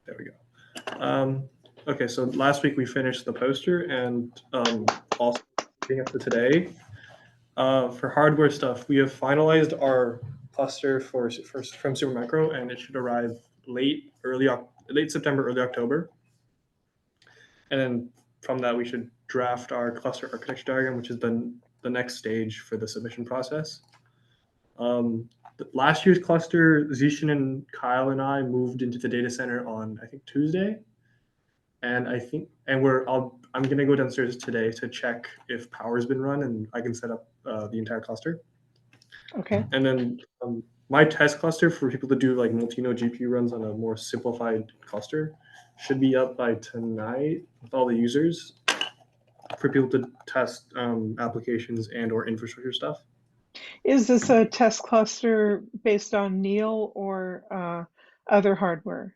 There we go. Okay, so last week we finished the poster, and also leading up to today, for hardware stuff, we have finalized our cluster from Supermicro, and it should arrive late September, early October. And then from that, we should draft our cluster architecture diagram, which has been the next stage for the submission process. Last year's cluster, Zishan and Kyle and I moved into the data center on, I think, Tuesday. And I'm gonna go downstairs today to check if power's been run, and I can set up the entire cluster. Okay. And then my test cluster for people to do like multi-node GPU runs on a more simplified cluster should be up by tonight with all the users for people to test applications and or infrastructure stuff. Is this a test cluster based on Neil or other hardware?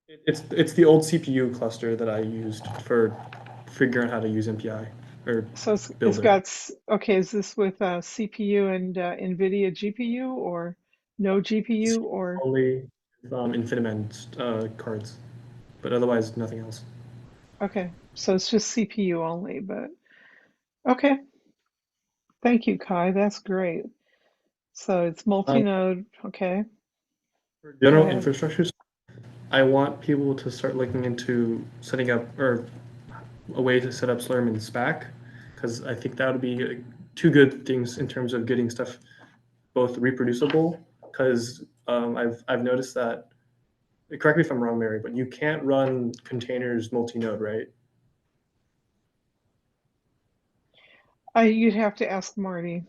It's the old CPU cluster that I used for figuring out how to use MPI or So it's Builder. got, okay, is this with CPU and NVIDIA GPU or no GPU or? Only InfiniBand cards, but otherwise nothing else. Okay, so it's just CPU only, but okay. Thank you, Kai. That's great. So it's multi-node. Okay. For general infrastructures, I want people to start looking into setting up or a way to set up Slurm and SPAC, because I think that would be two good things in terms of getting stuff both reproducible. Because I've noticed that, correct me if I'm wrong, Mary, but you can't run containers multi-node, right? You'd have to ask Marty.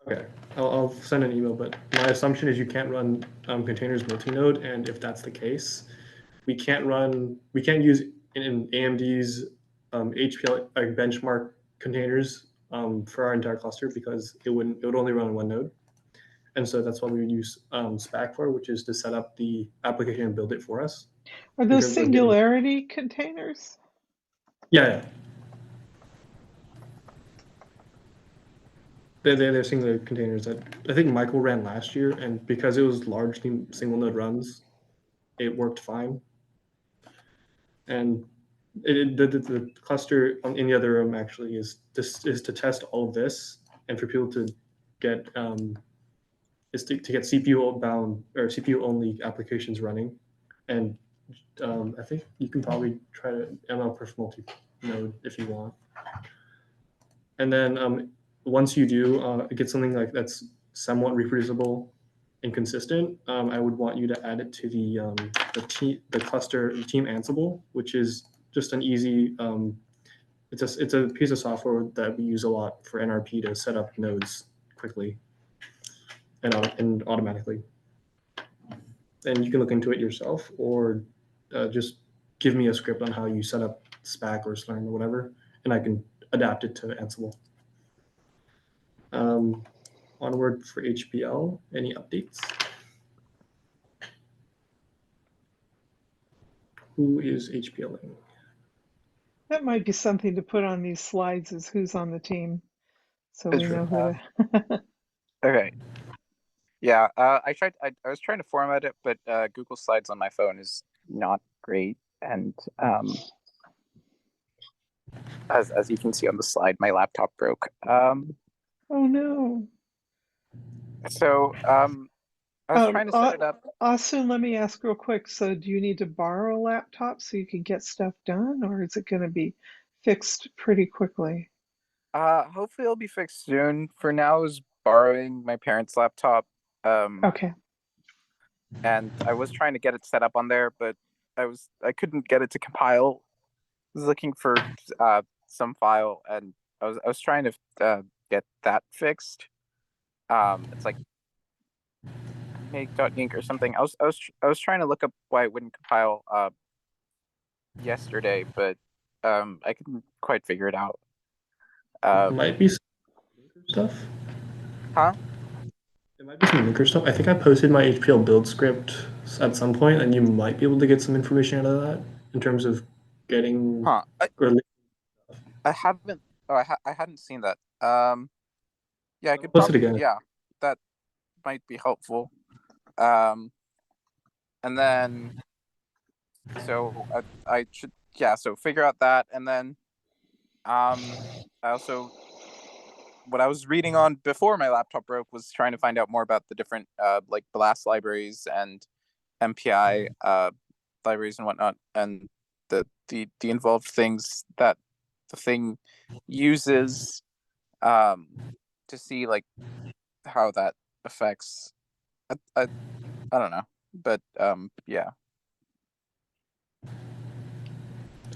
Okay, I'll send an email, but my assumption is you can't run containers multi-node, and if that's the case, we can't use in AMD's HPL benchmark containers for our entire cluster, because it would only run on one node. And so that's what we would use SPAC for, which is to set up the application and build it for us. Are those Singularity containers? Yeah. They're singular containers that I think Michael ran last year, and because it was largely single node runs, it worked fine. And the cluster in the other room actually is to test all of this, and for people to get is to get CPU bound or CPU only applications running. And I think you can probably try to ML perf multi node if you want. And then once you do get something like that's somewhat reproducible and consistent, I would want you to add it to the cluster team Ansible, which is just an easy. It's a piece of software that we use a lot for NRP to set up nodes quickly and automatically. And you can look into it yourself, or just give me a script on how you set up SPAC or Slurm or whatever, and I can adapt it to Ansible. Onward for HPL, any updates? Who is HPLing? That might be something to put on these slides, is who's on the team, so we know who the... Okay. Yeah, I was trying to format it, but Google Slides on my phone is not great, and as you can see on the slide, my laptop broke. Oh no. So I was trying to set it up. Austin, let me ask real quick. So do you need to borrow a laptop so you can get stuff done, or is it going to be fixed pretty quickly? Hopefully it'll be fixed soon. For now, I was borrowing my parents' laptop. Okay. And I was trying to get it set up on there, but I couldn't get it to compile. I was looking for some file, and I was trying to get that fixed. It's like make.inc or something. I was trying to look up why it wouldn't compile yesterday, but I couldn't quite figure it out. Might be some stuff. Huh? It might be some linker stuff. I think I posted my HPL build script at some point, and you might be able to get some information out of that in terms of getting. Huh? I haven't. Oh, I hadn't seen that. Yeah, I could post it again. Yeah, that might be helpful. And then So I should, yeah, so figure out that, and then I also, what I was reading on before my laptop broke was trying to find out more about the different like blast libraries and MPI libraries and whatnot, and the involved things that the thing uses to see like how that affects. I don't know, but yeah.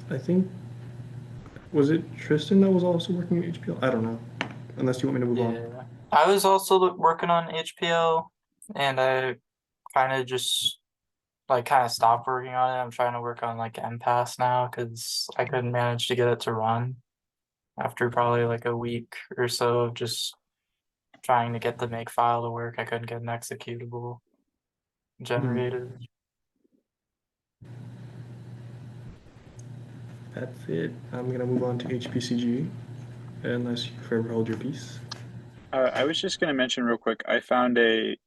I think, was it Tristan that was also working at HPL? I don't know. Unless you want me to move on. Yeah, I was also working on HPL, and I kind of just like kind of stopped working on it. I'm trying to work on like MPass now because I couldn't manage to get it to run after probably like a week or so of just trying to get the make file to work. I couldn't get an executable generated. That's it. I'm gonna move on to HPCG, unless you forever hold your peace. I was just going to mention real quick. I found a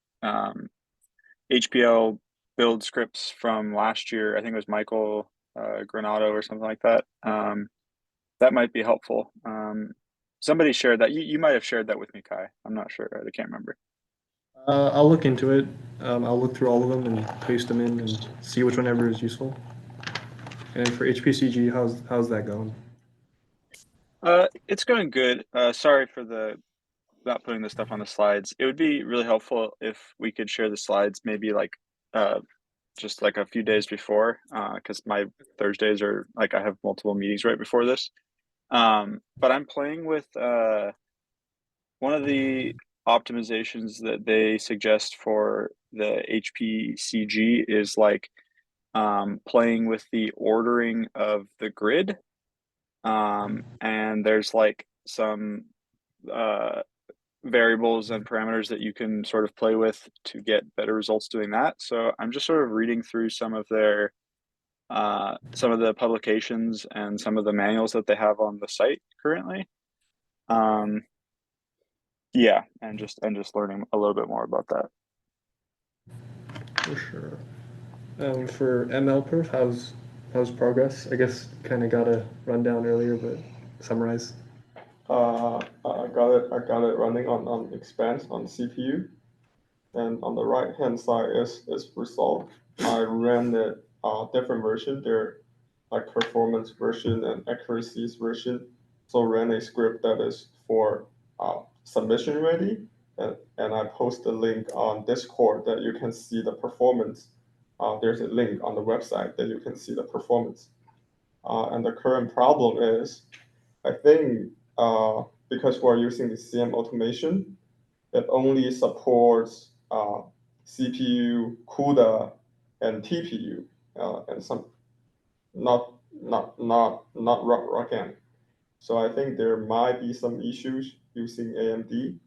HPL build scripts from last year. I think it was Michael Granado or something like that. That might be helpful. Somebody shared that. You might have shared that with me, Kai. I'm not sure. I can't remember. I'll look into it. I'll look through all of them and paste them in and see which one ever is useful. And for HPCG, how's that going? It's going good. Sorry for the not putting the stuff on the slides. It would be really helpful if we could share the slides maybe like just like a few days before, because my Thursdays are like I have multiple meetings right before this. But I'm playing with one of the optimizations that they suggest for the HPCG is like playing with the ordering of the grid. And there's like some variables and parameters that you can sort of play with to get better results doing that. So I'm just sort of reading through some of their some of the publications and some of the manuals that they have on the site currently. Yeah, and just learning a little bit more about that. For sure. For MLPerf, how's progress? I guess kind of got a rundown earlier, but summarize. I got it running on Expanse on CPU, and on the right hand side is result. I ran it different version there, like performance version and accuracies version. So ran a script that is for submission ready, and I post a link on Discord that you can see the performance. There's a link on the website that you can see the performance. And the current problem is, I think because we're using the CM automation, it only supports CPU, CUDA, and TPU, and some not ROCm. So I think there might be some issues using AMD.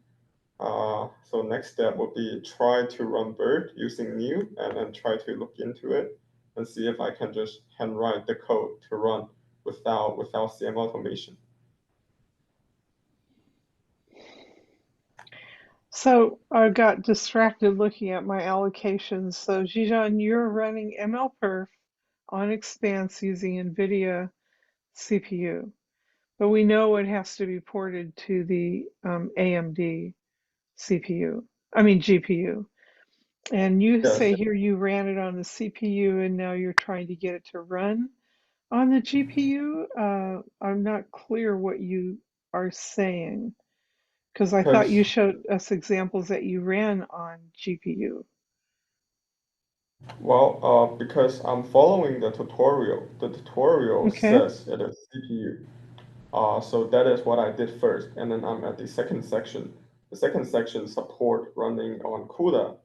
So next step would be try to run BERT using new and then try to look into it and see if I can just handwrite the code to run without CM automation. So I got distracted looking at my allocations. So Jijan, you're running MLPerf on Expanse using NVIDIA CPU, but we know it has to be ported to the AMD CPU, I mean GPU. And you Yes. say here you ran it on the CPU and now you're trying to get it to run on the GPU. I'm not clear what you are saying, because I thought you showed us examples that you ran on GPU. Well, because I'm following the tutorial. The tutorial Okay. says it is CPU. So that is what I did first, and then I'm at the second section. The second section support running on CUDA,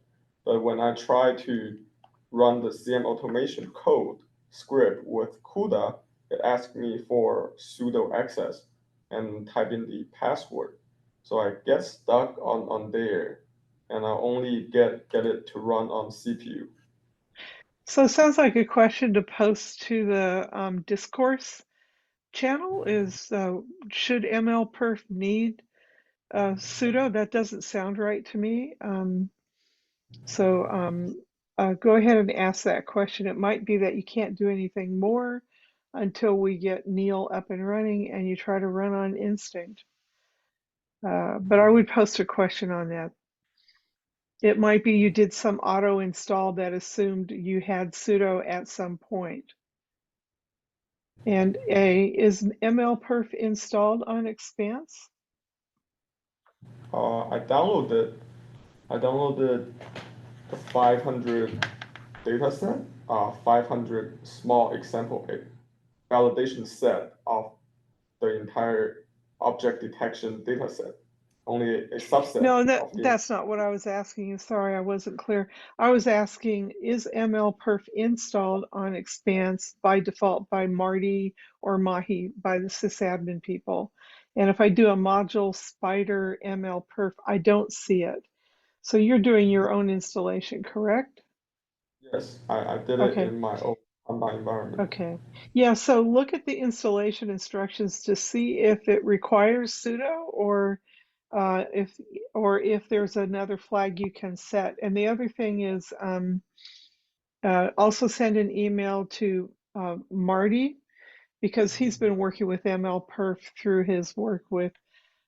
but when I try to run the CM automation code script with CUDA, it asks me for sudo access and type in the password. So I get stuck on there, and I only get it to run on CPU. So it sounds like a question to post to the discourse channel is, should MLPerf need sudo? That doesn't sound right to me. So go ahead and ask that question. It might be that you can't do anything more until we get Neil up and running and you try to run on instinct. But I would post a question on that. It might be you did some auto install that assumed you had sudo at some point. And is MLPerf installed on Expanse? I downloaded the 500 dataset, 500 small example validation set of the entire object detection dataset. Only a subset. No, of the that's not what I was asking you. Sorry, I wasn't clear. I was asking, is MLPerf installed on Expanse by default by Marty or Mahi, by the sysadmin people? And if I do a module spider MLPerf, I don't see it. So you're doing your own installation, correct? Yes, I did Okay. it in my own on my environment. Okay. Yeah, so look at the installation instructions to see if it requires sudo or if there's another flag you can set. And the other thing is also send an email to Marty, because he's been working with MLPerf through his work with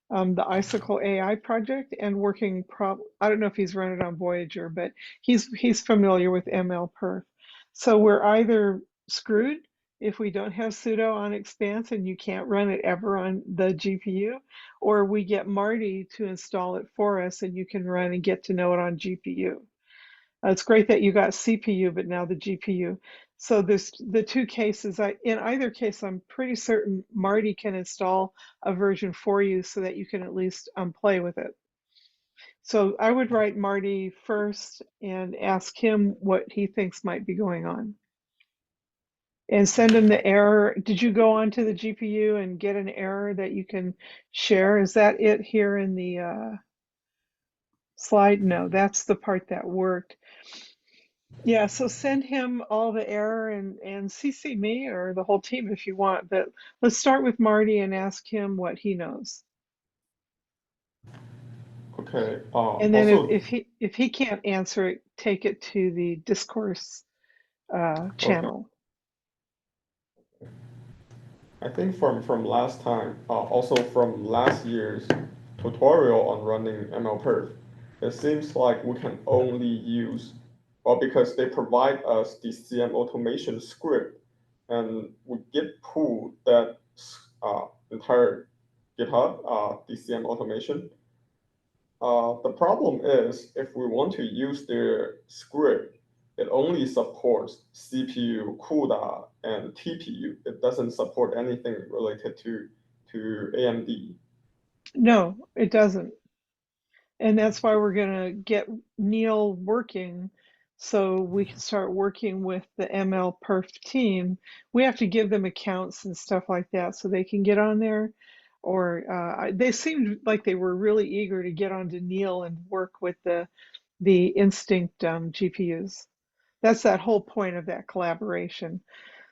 the Icicle AI project and working I don't know if he's run it on Voyager, but he's familiar with MLPerf. So we're either screwed if we don't have sudo on Expanse and you can't run it ever on the GPU, or we get Marty to install it for us and you can run and get to know it on GPU. It's great that you got CPU, but now the GPU. So there's the two cases. In either case, I'm pretty certain Marty can install a version for you so that you can at least play with it. So I would write Marty first and ask him what he thinks might be going on. And send him the error. Did you go onto the GPU and get an error that you can share? Is that it here in the slide? No, that's the part that worked. Yeah, so send him all the error and CC me or the whole team if you want, but let's start with Marty and ask him what he knows. Okay. And then Also, if he can't answer it, take it to the discourse channel. I think from last time, also from last year's tutorial on running MLPerf, it seems like we can only use, well, because they provide us the CM automation script, and we Git pull that entire GitHub, the CM automation. The problem is if we want to use their script, it only supports CPU, CUDA, and TPU. It doesn't support anything related to AMD. No, it doesn't. And that's why we're going to get Neil working so we can start working with the MLPerf team. We have to give them accounts and stuff like that so they can get on there. Or they seemed like they were really eager to get onto Neil and work with the Instinct GPUs. That's that whole point of that collaboration.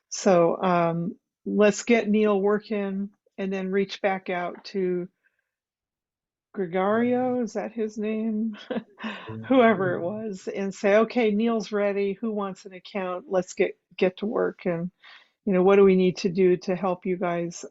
So let's get Neil working and then reach back out to Gregario, is that his name? Whoever it was, and say, okay, Neil's ready. Who wants an account? Let's get to work. And what do we need to do to help you guys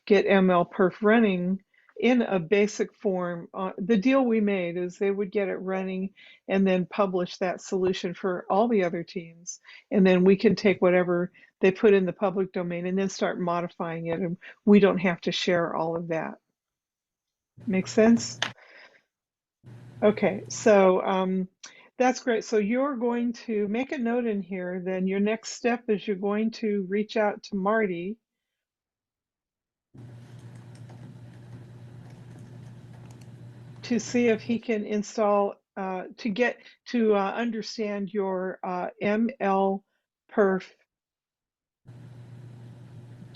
get MLPerf running in a basic form? The deal we made is they would get it running and then publish that solution for all the other teams, and then we can take whatever they put in the public domain and then start modifying it, and we don't have to share all of that. Make sense? Okay, so that's great. So you're going to make a note in here. Then your next step is you're going to reach out to Marty to see if he can install, to get to understand your MLPerf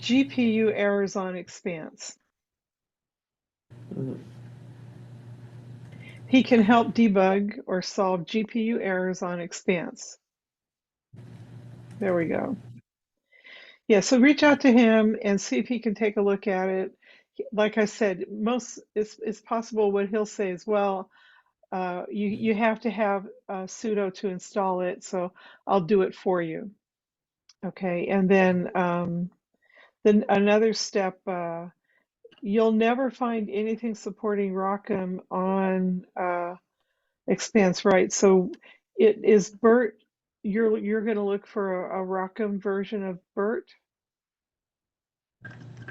GPU errors on Expanse. He can help debug or solve GPU errors on Expanse. There we go. Yeah, so reach out to him and see if he can take a look at it. Like I said, it's possible what he'll say is, well, you have to have sudo to install it, so I'll do it for you. Okay, and then another step, you'll never find anything supporting Rockham on Expanse, right? So it is BERT. You're going to look for a Rockham version of BERT.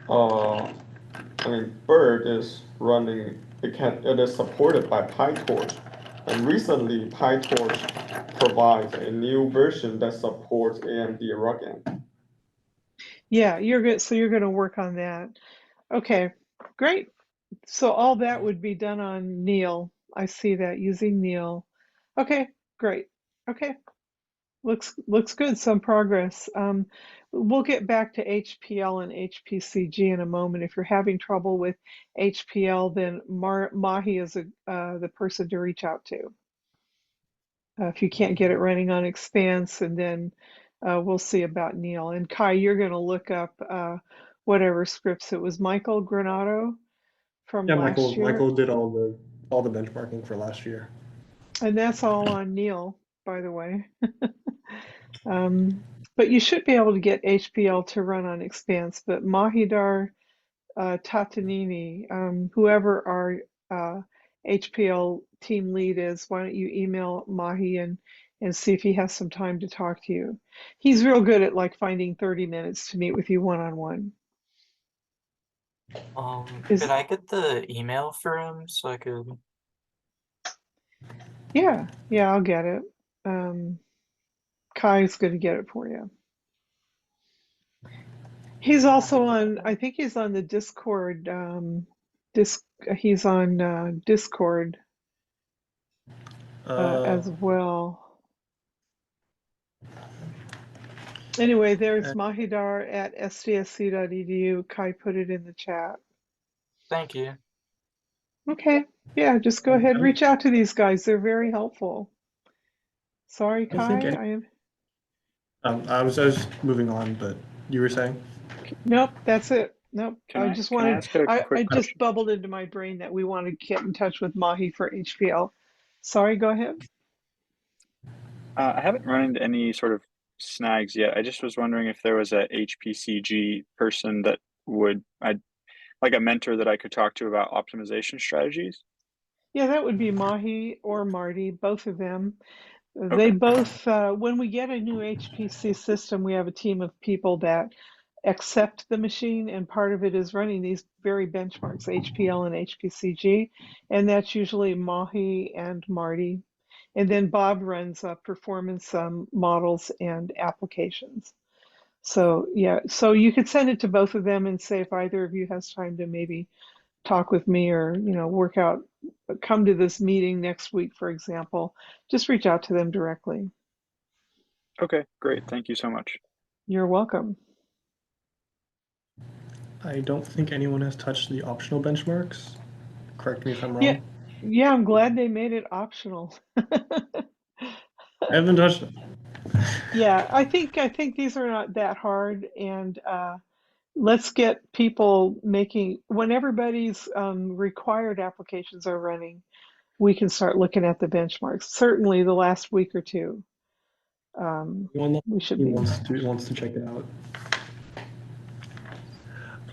I mean, Bird is running. It is supported by PyTorch, and recently PyTorch provides a new version that supports AMD Rockham. Yeah, you're good. So you're going to work on that. Okay, great. So all that would be done on Neil. I see that using Neil. Okay, great. Okay, looks good. Some progress. We'll get back to HPL and HPCG in a moment. If you're having trouble with HPL, then Mahi is the person to reach out to. If you can't get it running on Expanse, and then we'll see about Neil. And Kai, you're going to look up whatever scripts. It was Michael Granato from Yeah, last year. Michael did all the benchmarking for last year. And that's all on Neil, by the way. But you should be able to get HPL to run on Expanse. But Mahidar Tatanini, whoever our HPL team lead is, why don't you email Mahi and see if he has some time to talk to you. He's real good at like finding 30 minutes to meet with you one-on-one. Could I get the email for him so I could? Yeah, I'll get it. Kai's going to get it for you. He's also on, I think he's on the Discord. He's on Discord as well. Anyway, there's Mahidar at sdsc.edu. Kai put it in the chat. Thank you. Okay, yeah, just go ahead, reach out to these guys. They're very helpful. Sorry, Kai. I was just moving on, but you were saying? Nope, that's it. Nope. Can I ask a quick I just question? bubbled into my brain that we want to get in touch with Mahi for HPL. Sorry, go ahead. I haven't run into any sort of snags yet. I just was wondering if there was a HPCG person that I'd like a mentor that I could talk to about optimization strategies. Yeah, that would be Mahi or Marty, both of them. Okay. They both, when we get a new HPC system, we have a team of people that accept the machine, and part of it is running these very benchmarks, HPL and HPCG, and that's usually Mahi and Marty. And then Bob runs performance models and applications. So yeah, so you could send it to both of them and say if either of you has time to maybe talk with me, or work out, come to this meeting next week, for example, just reach out to them directly. Okay, great. Thank you so much. You're welcome. I don't think anyone has touched the optional benchmarks. Correct me if I'm wrong. Yeah, I'm glad they made it optional. I haven't touched them. Yeah, I think these are not that hard, and let's get people making, when everybody's required applications are running, we can start looking at the benchmarks. Certainly the last week or two. We should be. Wants to check it out.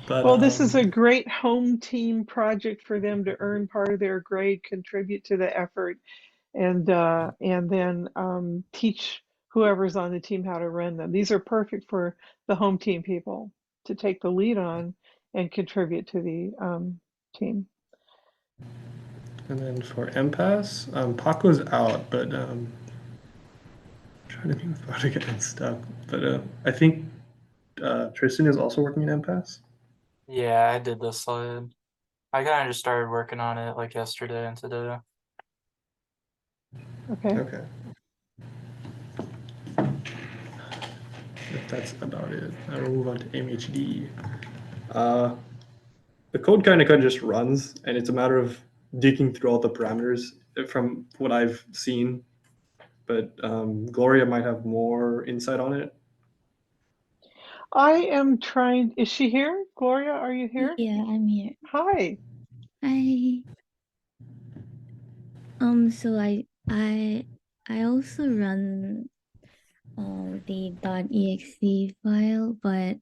But, well, this is a great home team project for them to earn part of their grade, contribute to the effort, and then teach whoever's on the team how to run them. These are perfect for the home team people to take the lead on and contribute to the team. And then for MPass, Paco's out, but I'm trying to think of how to get unstuck. But I think Tristan is also working in MPass. Yeah, I did this slide. I kind of just started working on it like yesterday and today. Okay. If that's about it, I will move on to MHD. The code kind of just runs, and it's a matter of digging through all the parameters from what I've seen. But Gloria might have more insight on it. I am trying. Is she here? Gloria, are you here? Yeah, I'm here. Hi. Hi. So I also run the .exe file, but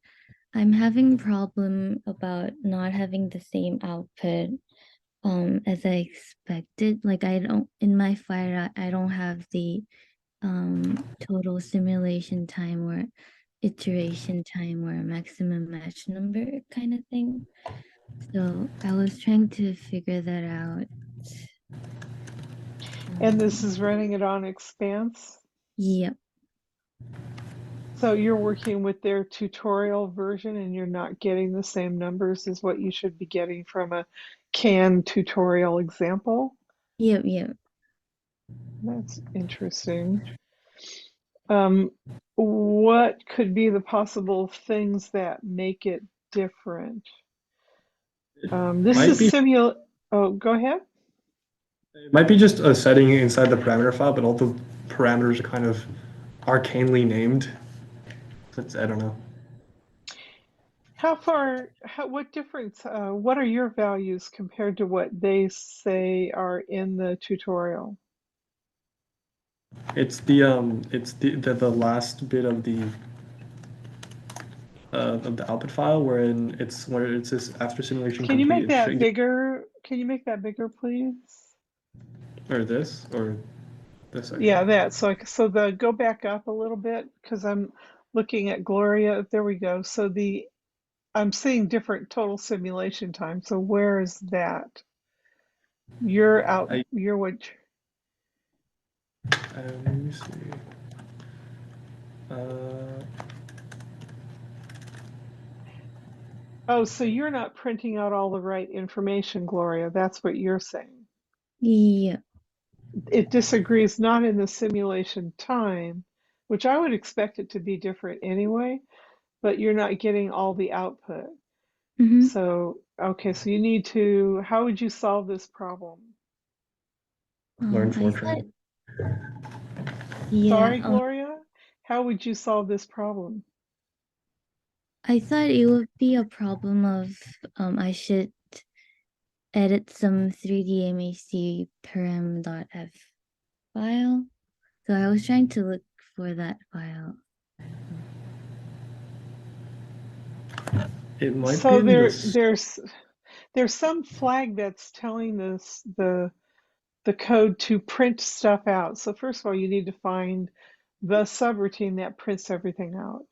I'm having problem about not having the same output as I expected. Like I don't in my file I don't have the total simulation time or iteration time or maximum match number kind of thing. So I was trying to figure that out. And this is running it on Expanse. Yep. So you're working with their tutorial version and you're not getting the same numbers as what you should be getting from a CAN tutorial example. Yep. That's interesting. What could be the possible things that make it different? This Might is be oh, go ahead. it might be just a setting inside the parameter file, but all the parameters are kind of arcanely named. So I don't know. What difference, what are your values compared to what they say are in the tutorial? It's the last bit of the output file wherein where it says after simulation Can you complete. make It that should bigger? Can you make that bigger, please? or this section. Yeah, that. So go back up a little bit because I'm looking at Gloria. There we go. So I'm seeing different total simulation time. So where is that? You're out. You're what? Let me see. Oh, so you're not printing out all the right information, Gloria. That's what you're saying. Yeah. It disagrees not in the simulation time, which I would expect it to be different anyway, but you're not getting all the output. Mm-hmm. So, okay, so you need to, how would you solve this problem? Learn I Fortran. Sorry, yeah, Gloria? How would you solve this problem? I thought it would be a problem of I should edit some 3D MAC param.f file. So I was trying to look for that file. It might be So in this. there's some flag that's telling the code to print stuff out. So first of all, you need to find the subroutine that prints everything out.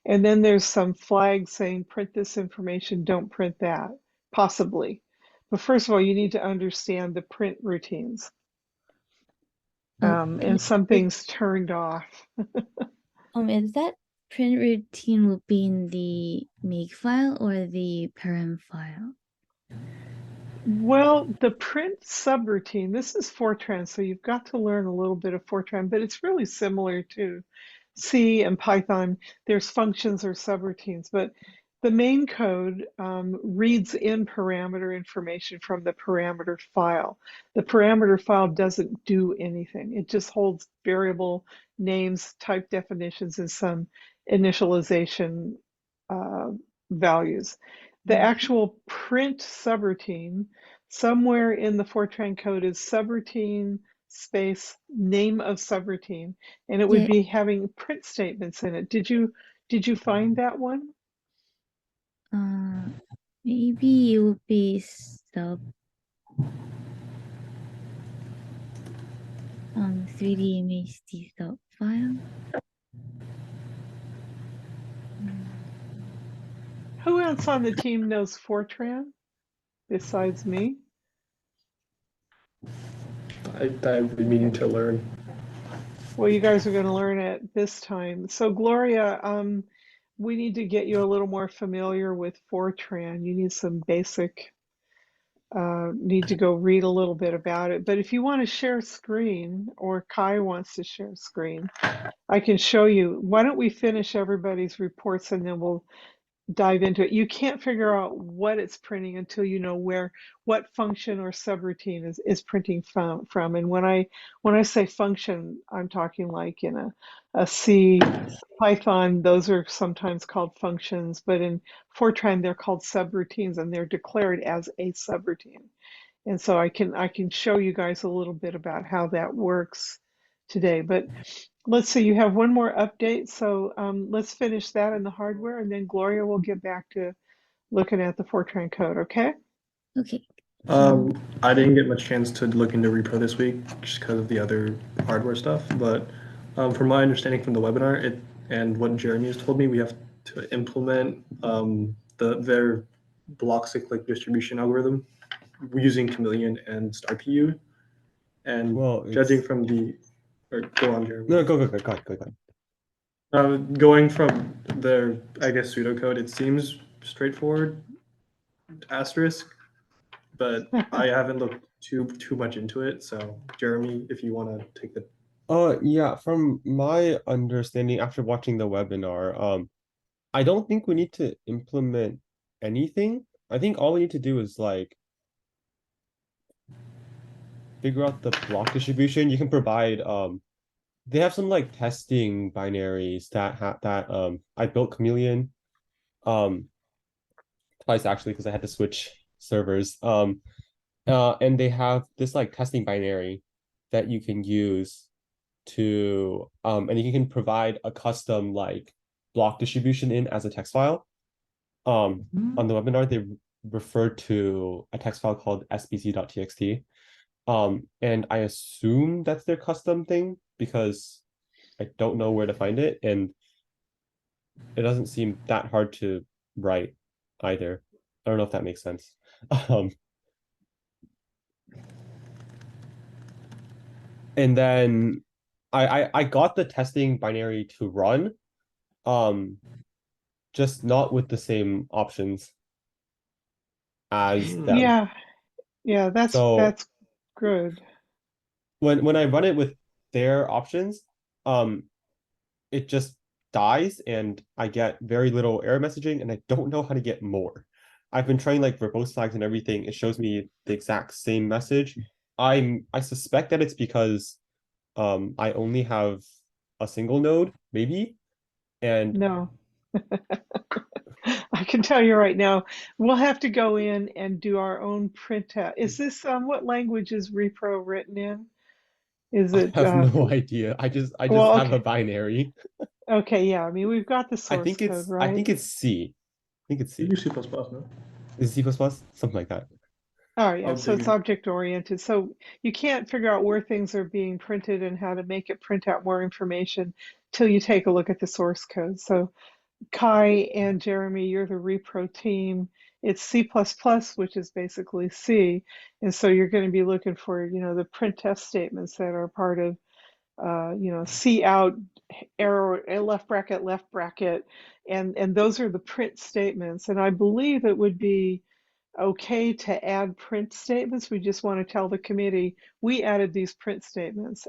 And then there's some flag saying print this information, don't print that, possibly. But first of all, you need to understand the print routines. And something's turned off. Is that print routine will be in the make file or the param file? Well, the print subroutine, this is Fortran, so you've got to learn a little bit of Fortran, but it's really similar to C and Python. There's functions or subroutines, but the main code reads in parameter information from the parameter file. The parameter file doesn't do anything. It just holds variable names, type definitions, and some initialization values. The actual print subroutine, somewhere in the Fortran code is subroutine space name of subroutine, and it would be having print statements in it. Did you find that one? Maybe it will be sub 3D MHD sub file. Who else on the team knows Fortran besides me? I've been meaning to learn. Well, you guys are going to learn it this time. So, Gloria, we need to get you a little more familiar with Fortran. You need some basic, need to go read a little bit about it. But if you want to share screen, or Kai wants to share screen, I can show you. Why don't we finish everybody's reports and then we'll dive into it. You can't figure out what it's printing until you know what function or subroutine is printing from. And when I say function, I'm talking like in a C, Python, those are sometimes called functions, but in Fortran they're called subroutines and they're declared as a subroutine. And so I can show you guys a little bit about how that works today. But let's see, you have one more update. So let's finish that in the hardware, and then Gloria will get back to looking at the Fortran code, okay? Okay. I didn't get much chance to look into repro this week just because of the other hardware stuff. But from my understanding from the webinar, and what Jeremy has told me, we have to implement their block cyclic distribution algorithm using Chameleon and StarPU. And Well, judging from the, or go on, Jeremy. No, go ahead. Going from their, I guess, pseudocode, it seems straightforward, asterisk, but I haven't looked too much into it. So, Jeremy, if you want to take the. Yeah, from my understanding after watching the webinar, I don't think we need to implement anything. I think all we need to do is like figure out the block distribution. You can provide they have some like testing binaries that I built Chameleon twice actually because I had to switch servers. And they have this like testing binary that you can use to and you can provide a custom like block distribution in as a text file. On the webinar, they referred to a text file called sbc.txt. And I assume that's their custom thing because I don't know where to find it, and it doesn't seem that hard to write either. I don't know if that makes sense. And then I got the testing binary to run, just not with the same options as them. Yeah, that's So good. when I run it with their options, it just dies and I get very little error messaging and I don't know how to get more. I've been trying like verbose flags and everything. It shows me the exact same message. I suspect that it's because I only have a single node, maybe. And No. I can tell you right now, we'll have to go in and do our own printout. Is this what language is repro written in? Is I it have no idea. I just well, have a okay. binary. Okay, yeah. I mean, we've got the source code, I right? think it's C. I think it's C. You use C++, no? Is it C++? Something like that. Oh, yeah. I'll So dig it's in. object oriented. So you can't figure out where things are being printed and how to make it print out more information till you take a look at the source code. So Kai and Jeremy, you're the repro team. It's C++, which is basically C. And so you're going to be looking for, the printf statements that are part of, C out, arrow, left bracket, and those are the print statements. And I believe it would be okay to add print statements. We just want to tell the committee, we added these print statements.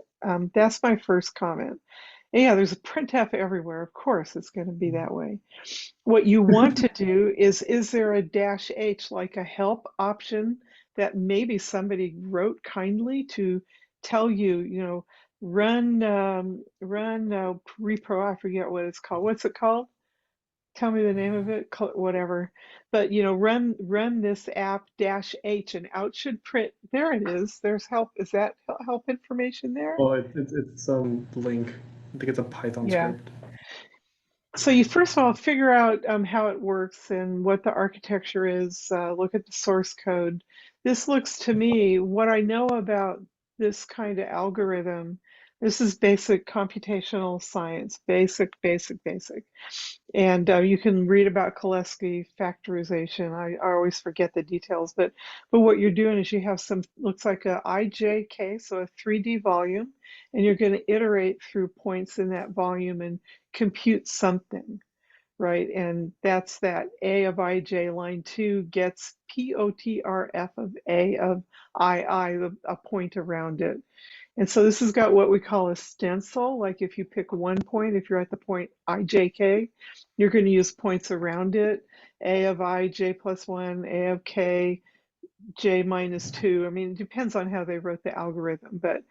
That's my first comment. And yeah, there's a printf everywhere. Of course, it's going to be that way. What you want to do is there a -H, like a help option that maybe somebody wrote kindly to tell you, run repro, I forget what it's called. What's it called? Tell me the name of it, whatever. But run this app -H and out should print. There it is. There's help. Is that help information there? Well, it's some link. I think it's a Python Yeah. script. So you first of all figure out how it works and what the architecture is. Look at the source code. This looks to me, what I know about this kind of algorithm, this is basic computational science, basic. And you can read about Koleski factorization. I always forget the details, but what you're doing is you have some, looks like a IJK, so a 3D volume, and you're going to iterate through points in that volume and compute something, right? And that's that A of IJ line 2 gets POTRF of A of II, a point around it. And so this has got what we call a stencil. Like if you pick one point, if you're at the point IJK, you're going to use points around it. A of I, J plus 1, A of K, J minus 2. I mean, it depends on how they wrote the algorithm, but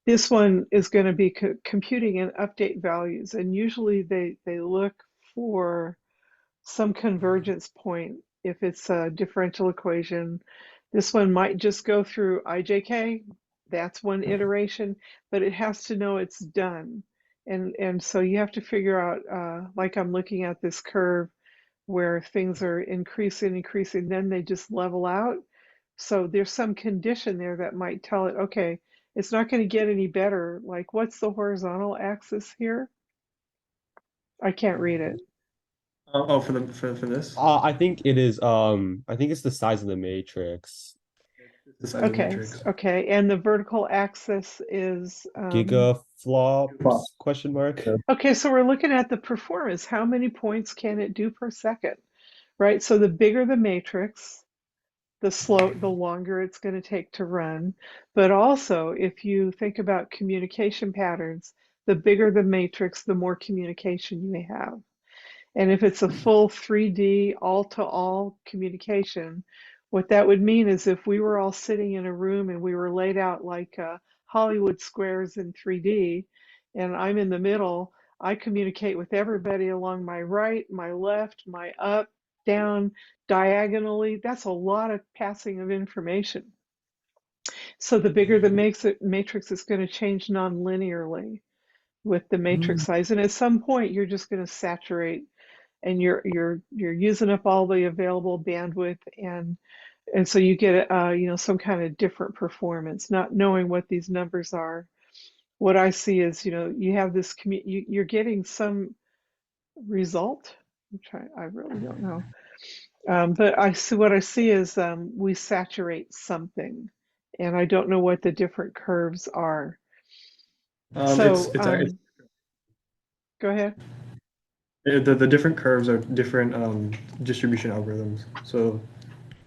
this one is going to be computing and update values. And usually they look for some convergence point if it's a differential equation This one might just go through IJK. That's one iteration, but it has to know it's done. And so you have to figure out, like I'm looking at this curve where things are increasing, then they just level out. So there's some condition there that might tell it, okay, it's not going to get any better. Like, what's the horizontal axis here? I can't read it. Oh, for this, I think it is. I think it's the size of the matrix. the size of the Okay, matrix. okay. And the vertical axis is Gigaflops? Question mark. Yeah. okay, so we're looking at the performance. How many points can it do per second? Right? So the bigger the matrix, the longer it's going to take to run. But also, if you think about communication patterns, the bigger the matrix, the more communication you may have. And if it's a full 3D all-to-all communication, what that would mean is if we were all sitting in a room and we were laid out like Hollywood squares in 3D, and I'm in the middle, I communicate with everybody along my right, my left, my up, down, diagonally. That's a lot of passing of information. So the bigger the matrix is going to change non-linearly with the matrix size. And at some point, you're just going to saturate and you're using up all the available bandwidth, and so you get some kind of different performance, not knowing what these numbers are. What I see is, you have this you're getting some result, which I really don't know. But what I see is we saturate something, and I don't know what the different curves are. So go ahead. The different curves are different distribution algorithms. So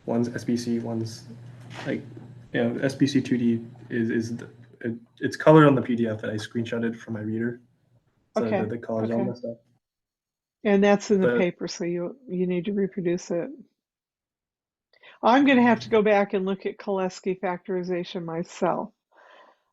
one's SBC, one's like, SBC2D it's colored on the PDF that I screenshotted from my reader. So Okay. the colors all messed up. And that's in the But- paper, so you need to reproduce it. I'm going to have to go back and look at Koleski factorization myself,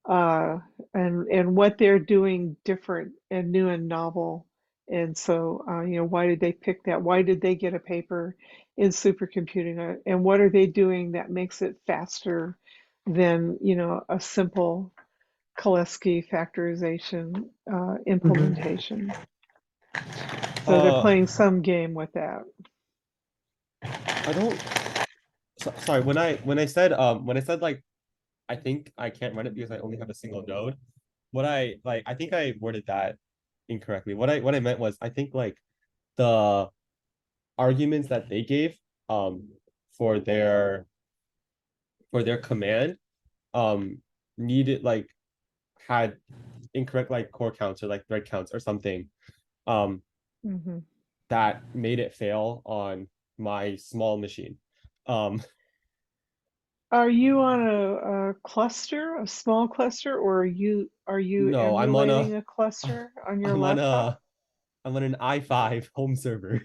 and what they're doing different and new and novel. And so, why did they pick that? Why did they get a paper in supercomputing? And what are they doing that makes it faster than, a simple Koleski factorization implementation? So they're playing some game with that. I don't. Sorry, when I said like, I think I can't run it because I only have a single node. I think I worded that incorrectly. What I meant was, I think like the arguments that they gave for their command needed like had incorrect like core counts or like thread counts or something that made it fail on my small machine. Are you on a cluster, a small cluster, or are you No, emulating a cluster on your laptop? I'm on an i5 home server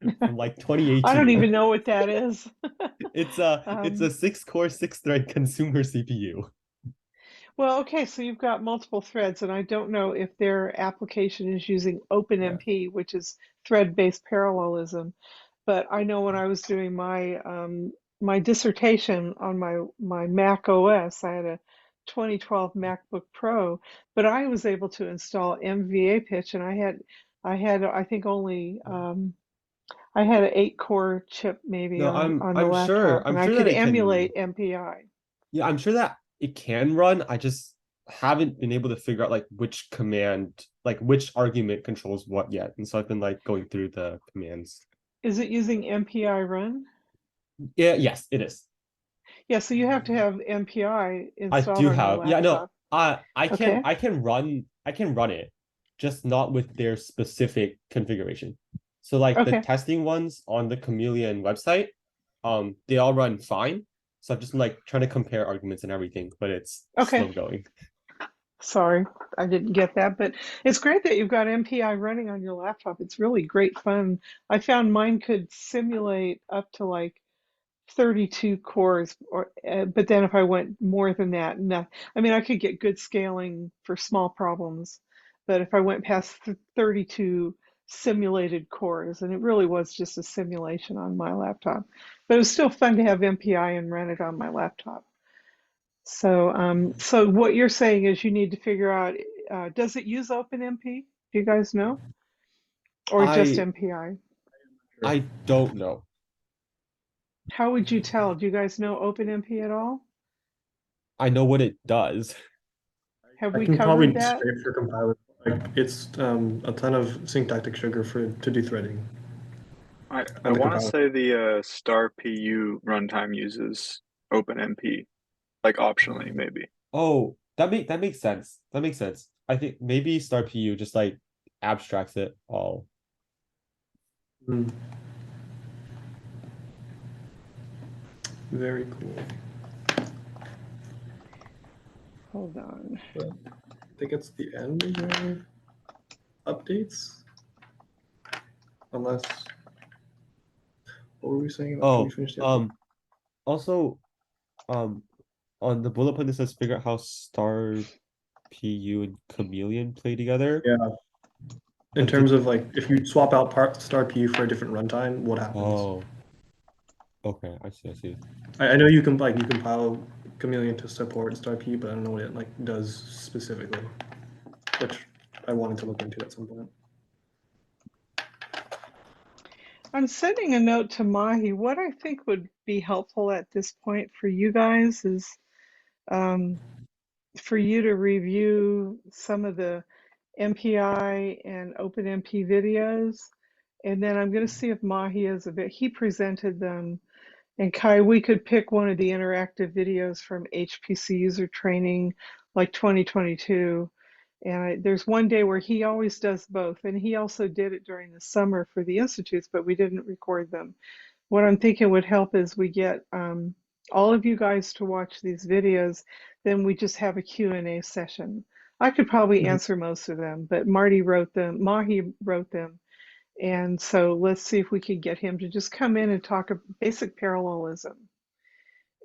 from like 2018. I don't even know what that is. It's a 6-core 6-thread consumer CPU. Well, okay, so you've got multiple threads, and I don't know if their application is using OpenMP, which is thread-based parallelism. But I know when I was doing my dissertation on my Mac OS, I had a 2012 MacBook Pro, but I was able to install MVA pitch, and I had I think only I had an 8-core chip maybe No, on the I'm laptop, sure and I that could it can. emulate MPI. Yeah, I'm sure that it can run. I just haven't been able to figure out like which command, like which argument controls what yet. And so I've been like going through the commands. Is it using MPI run? Yeah, yes, it is. Yeah, so you have to have MPI I installed do on your have. Yeah, no. laptop. I can Okay. I can run it, just not with their specific configuration. So like the Okay. testing ones on the Chameleon website, they all run fine. So I've just been like trying to compare arguments and everything, but it's Okay. slow going. Sorry, I didn't get that, but it's great that you've got MPI running on your laptop. It's really great fun. I found mine could simulate up to like 32 cores, but then if I went more than that, no. I mean, I could get good scaling for small problems, but if I went past 32 simulated cores, and it really was just a simulation on my laptop. But it was still fun to have MPI and run it on my laptop. So what you're saying is you need to figure out, does it use OpenMP? Do you guys know? Or just MPI? I don't know. How would you tell? Do you guys know OpenMP at all? I know what it does. Have I we can probably covered that? scrape for compiler. Like it's a ton of syntactic sugar to do threading. I on the want to compiler. say the star PU runtime uses OpenMP, like optionally maybe. Oh, that makes sense. That makes sense. I think maybe Star PU just like abstracts it all. Mm. Very cool. Hold on. But I think it's the end of your updates. Unless, what were we saying about Oh, we finished the update? also, on the bullet point that says figure out how Star PU and Chameleon play together. Yeah. In terms of like, if you swap out part star PU for a different runtime, what happens? Oh, okay, I see. I know you can compile Chameleon to support star PU, but I don't know what it like does specifically, which I wanted to look into at some point. I'm sending a note to Mahi. What I think would be helpful at this point for you guys is for you to review some of the MPI and OpenMP videos. And then I'm going to see if Mahi is a bit, he presented them. And Kai, we could pick one of the interactive videos from HPC user training, like 2022. And there's one day where he always does both. And he also did it during the summer for the institutes, but we didn't record them. What I'm thinking would help is we get all of you guys to watch these videos, then we just have a Q&A session. I could probably answer most of them, but Mahi wrote them. And so let's see if we can get him to just come in and talk about basic parallelism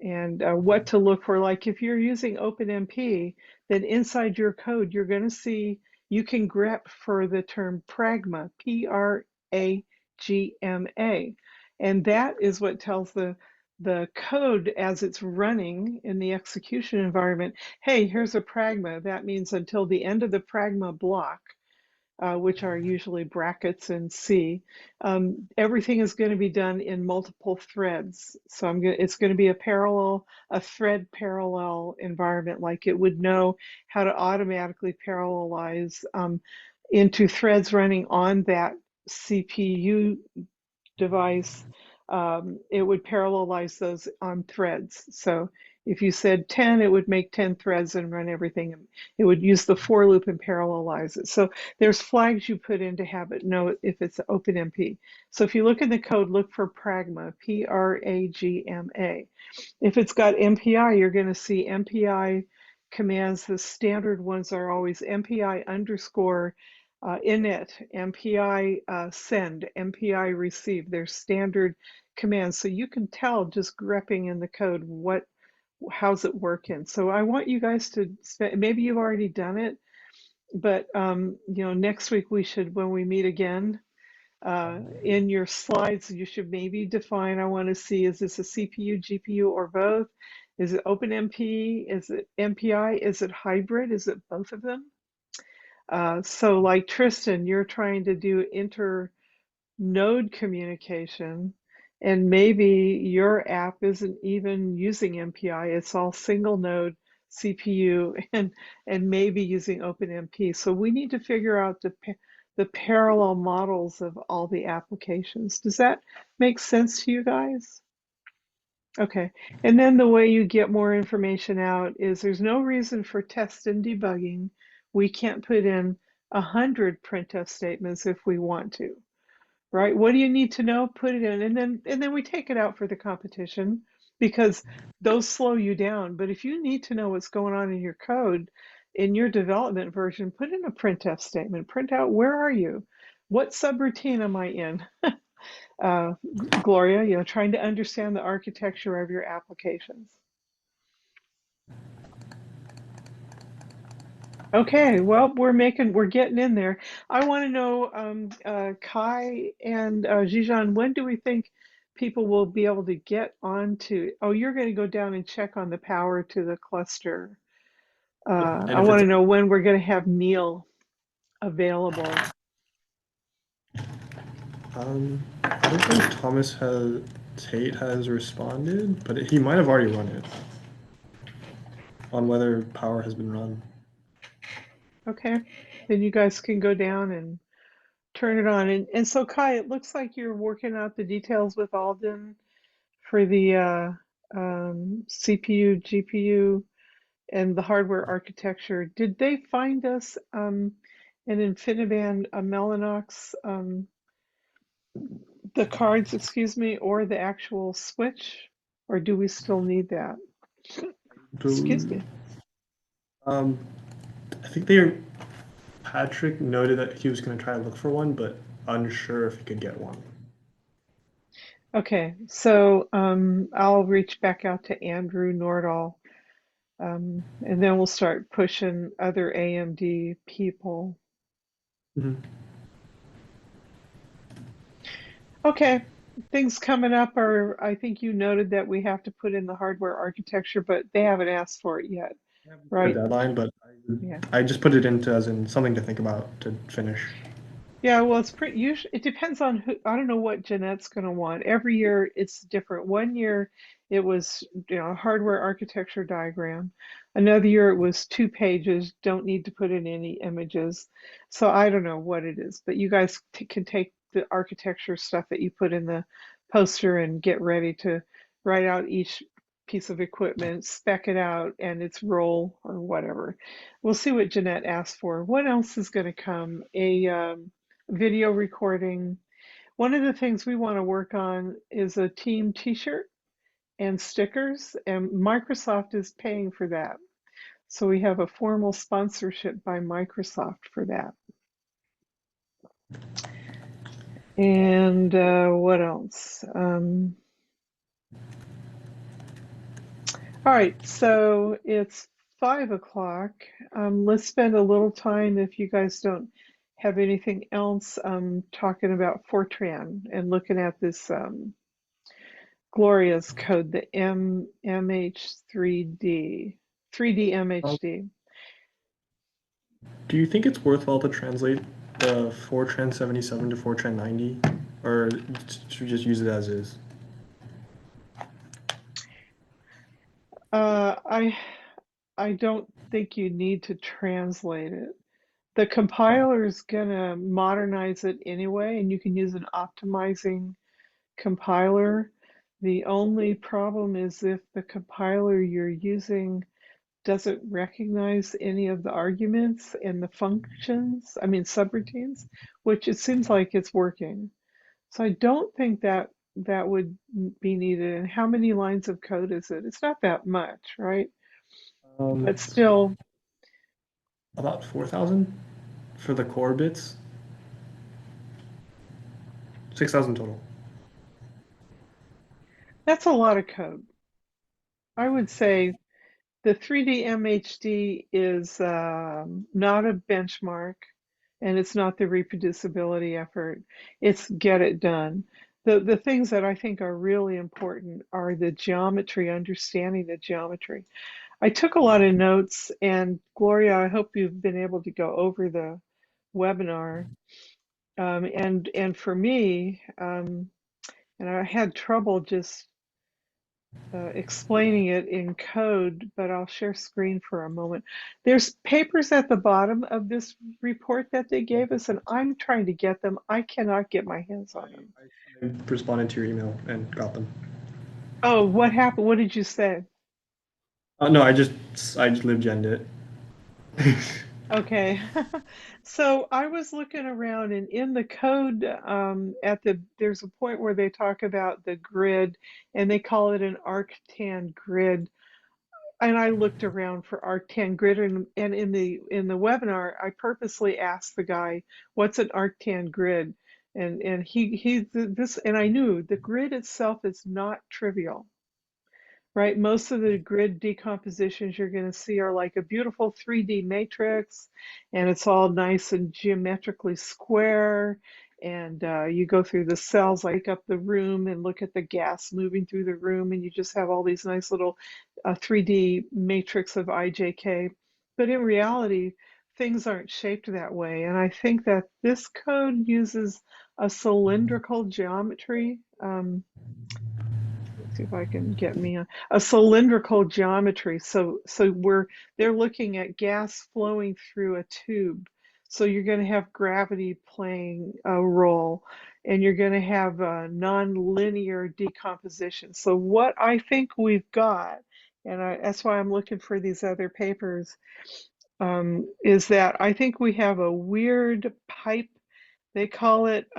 and what to look for. Like if you're using OpenMP, then inside your code, you're going to see you can grep for the term pragma, Pragma. And that is what tells the code as it's running in the execution environment, hey, here's a pragma. That means until the end of the pragma block, which are usually brackets in C, everything is going to be done in multiple threads. So it's going to be a thread parallel environment, like it would know how to automatically parallelize into threads running on that CPU device. It would parallelize those on threads. So if you said 10, it would make 10 threads and run everything. It would use the for loop and parallelize it. So there's flags you put in to have it know if it's OpenMP. So if you look in the code, look for Pragma, Pragma. If it's got MPI, you're going to see MPI commands. The standard ones are always MPI underscore init, MPI send, MPI receive. They're standard commands. So you can tell just grepping in the code how's it working. So I want you guys to maybe you've already done it, but next week when we meet again, in your slides, you should maybe define, I want to see, is this a CPU, GPU, or both? Is it OpenMP? Is it MPI? Is it hybrid? Is it both of them? So like Tristan, you're trying to do inter-node communication, and maybe your app isn't even using MPI. It's all single node CPU and maybe using OpenMP. So we need to figure out the parallel models of all the applications. Does that make sense to you guys? Okay, and then the way you get more information out is there's no reason for test and debugging. We can't put in 100 printf statements if we want to, right? What do you need to know? Put it in, and then we take it out for the competition because those slow you down. But if you need to know what's going on in your code, in your development version, put in a printf statement. Print out, where are you? What subroutine am I in? Gloria, trying to understand the architecture of your applications. Okay, well, we're getting in there. I want to know, Kai and Zhijan, when do we think people will be able to get onto? Oh, you're going to go down and check on the power to the cluster. And I if want it's to know when we're going to have Neil available. I don't think Tate has responded, but he might have already run it on whether power has been run. Okay, then you guys can go down and turn it on. And so Kai, it looks like you're working out the details with Alden for the CPU, GPU, and the hardware architecture. Did they find us an InfiniBand, a Mellanox, the cards, excuse me, or the actual switch? Or do we still need that? Excuse me. I think Patrick noted that he was going to try to look for one, but unsure if he could get one. Okay, so I'll reach back out to Andrew Nordahl, and then we'll start pushing other AMD people. Mhm. Okay, things coming up are, I think you noted that we have to put in the hardware architecture, but they haven't asked for it yet, A right? deadline, but Yeah. I just put it into as in something to think about to finish. Yeah, well, it's pretty usually it depends on who. I don't know what Jeanette's going to want. Every year it's different. One year it was, a hardware architecture diagram. Another year it was 2 pages, don't need to put in any images. So I don't know what it is, but you guys can take the architecture stuff that you put in the poster and get ready to write out each piece of equipment, spec it out, and its role or whatever. We'll see what Jeanette asked for. What else is going to come? A video recording. One of the things we want to work on is a team t-shirt and stickers, and Microsoft is paying for that. So we have a formal sponsorship by Microsoft for that. And what else? All right, so it's 5 o'clock. Let's spend a little time, if you guys don't have anything else, talking about Fortran and looking at this Gloria's code, the MH3D, 3D MHD. Do you think it's worthwhile to translate the Fortran 77 to Fortran 90, or should we just use it as is? I don't think you need to translate it. The compiler is gonna modernize it anyway, and you can use an optimizing compiler. The only problem is if the compiler you're using doesn't recognize any of the arguments and the functions, I mean subroutines, which it seems like it's working. So I don't think that that would be needed. And how many lines of code is it? It's not that much, right? But still, About 4,000 for the core bits. 6,000 total. that's a lot of code. I would say the 3D MHD is not a benchmark, and it's not the reproducibility effort. It's get it done. The things that I think are really important are the geometry, understanding the geometry. I took a lot of notes, and Gloria, I hope you've been able to go over the webinar. And for me, and I had trouble just explaining it in code, but I'll share screen for a moment. There's papers at the bottom of this report that they gave us, and I'm trying to get them. I cannot get my hands on them. I responded to your email and got them. Oh, what happened? What did you say? No, I just libgenned it. Okay, so I was looking around, and in the code, there's a point where they talk about the grid, and they call it an arctan grid. And I looked around for arctan grid, and in the webinar, I purposely asked the guy, "What's an arctan grid?" And he this, and I knew the grid itself is not trivial. right? Most of the grid decompositions you're going to see are like a beautiful 3D matrix, and it's all nice and geometrically square. And you go through the cells, like up the room, and look at the gas moving through the room, and you just have all these nice little 3D matrix of IJK. But in reality, things aren't shaped that way. And I think that this code uses a cylindrical geometry. Let's see if I can get me a cylindrical geometry. So they're looking at gas flowing through a tube. So you're going to have gravity playing a role, and you're going to have a non-linear decomposition. So what I think we've got, and that's why I'm looking for these other papers, is that I think we have a weird pipe. They call it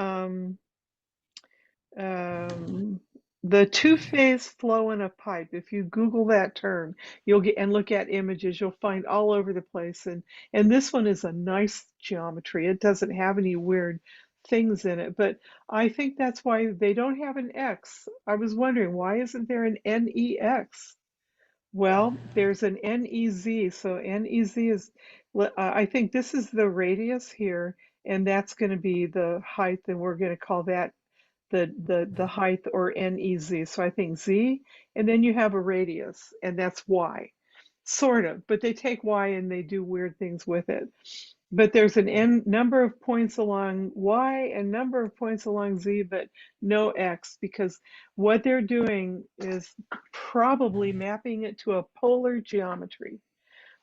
the two-phase flow in a pipe. If you Google that term, you'll get and look at images, you'll find all over the place. And this one is a nice geometry. It doesn't have any weird things in it, but I think that's why they don't have an X. I was wondering, why isn't there an NEX? Well, there's an NEZ. So NEZ is, I think this is the radius here, and that's going to be the height, and we're going to call that the height, or NEZ. So I think Z, and then you have a radius, and that's Y, sort of. But they take Y and they do weird things with it. But there's an N number of points along Y and number of points along Z, but no X, because what they're doing is probably mapping it to a polar geometry,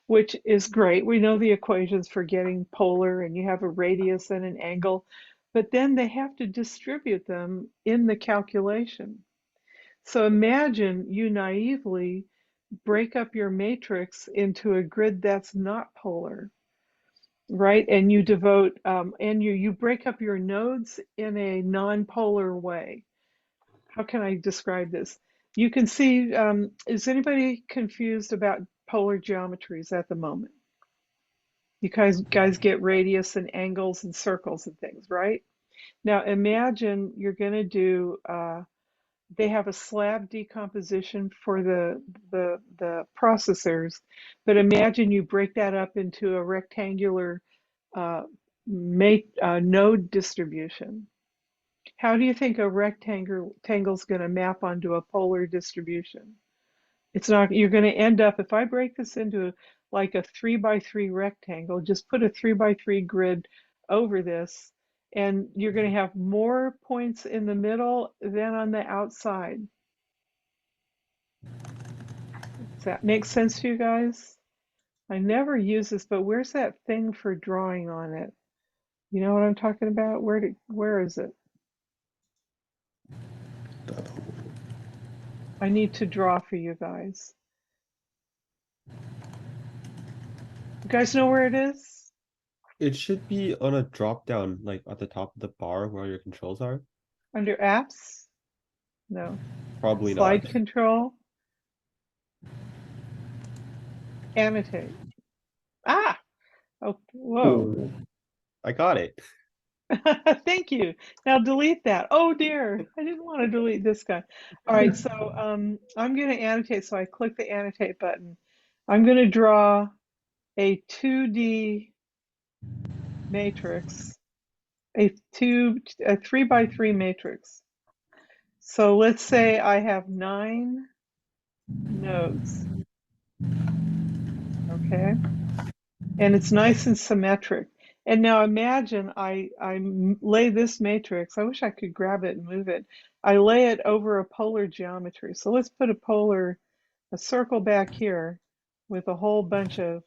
which is great. We know the equations for getting polar, and you have a radius and an angle, but then they have to distribute them in the calculation. So imagine you naively break up your matrix into a grid that's not polar, right? And you devote, and you break up your nodes in a non-polar way. How can I describe this? You can see, is anybody confused about polar geometries at the moment? You guys get radius and angles and circles and things, right? Now imagine you're going to do, they have a slab decomposition for the processors, but imagine you break that up into a rectangular node distribution. How do you think a rectangle is going to map onto a polar distribution? It's not, you're going to end up, if I break this into like a 3x3 rectangle, just put a 3x3 grid over this, and you're going to have more points in the middle than on the outside. Does that make sense to you guys? I never use this, but where's that thing for drawing on it? You know what I'm talking about? Where is it? I need to draw for you guys. You guys know where it is? It should be on a drop down, like at the top of the bar where your controls are. Under apps? No. Probably Slide not. control. Annotate. Ah! Oh, whoa. Ooh, I got it. Thank you. Now delete that. Oh dear, I didn't want to delete this guy. All right, so I'm going to annotate. So I click the annotate button. I'm going to draw a 2D matrix, a 3x3 matrix. So let's say I have 9 nodes. Okay, and it's nice and symmetric. And now imagine I lay this matrix. I wish I could grab it and move it. I lay it over a polar geometry. So let's put a circle back here with a whole bunch of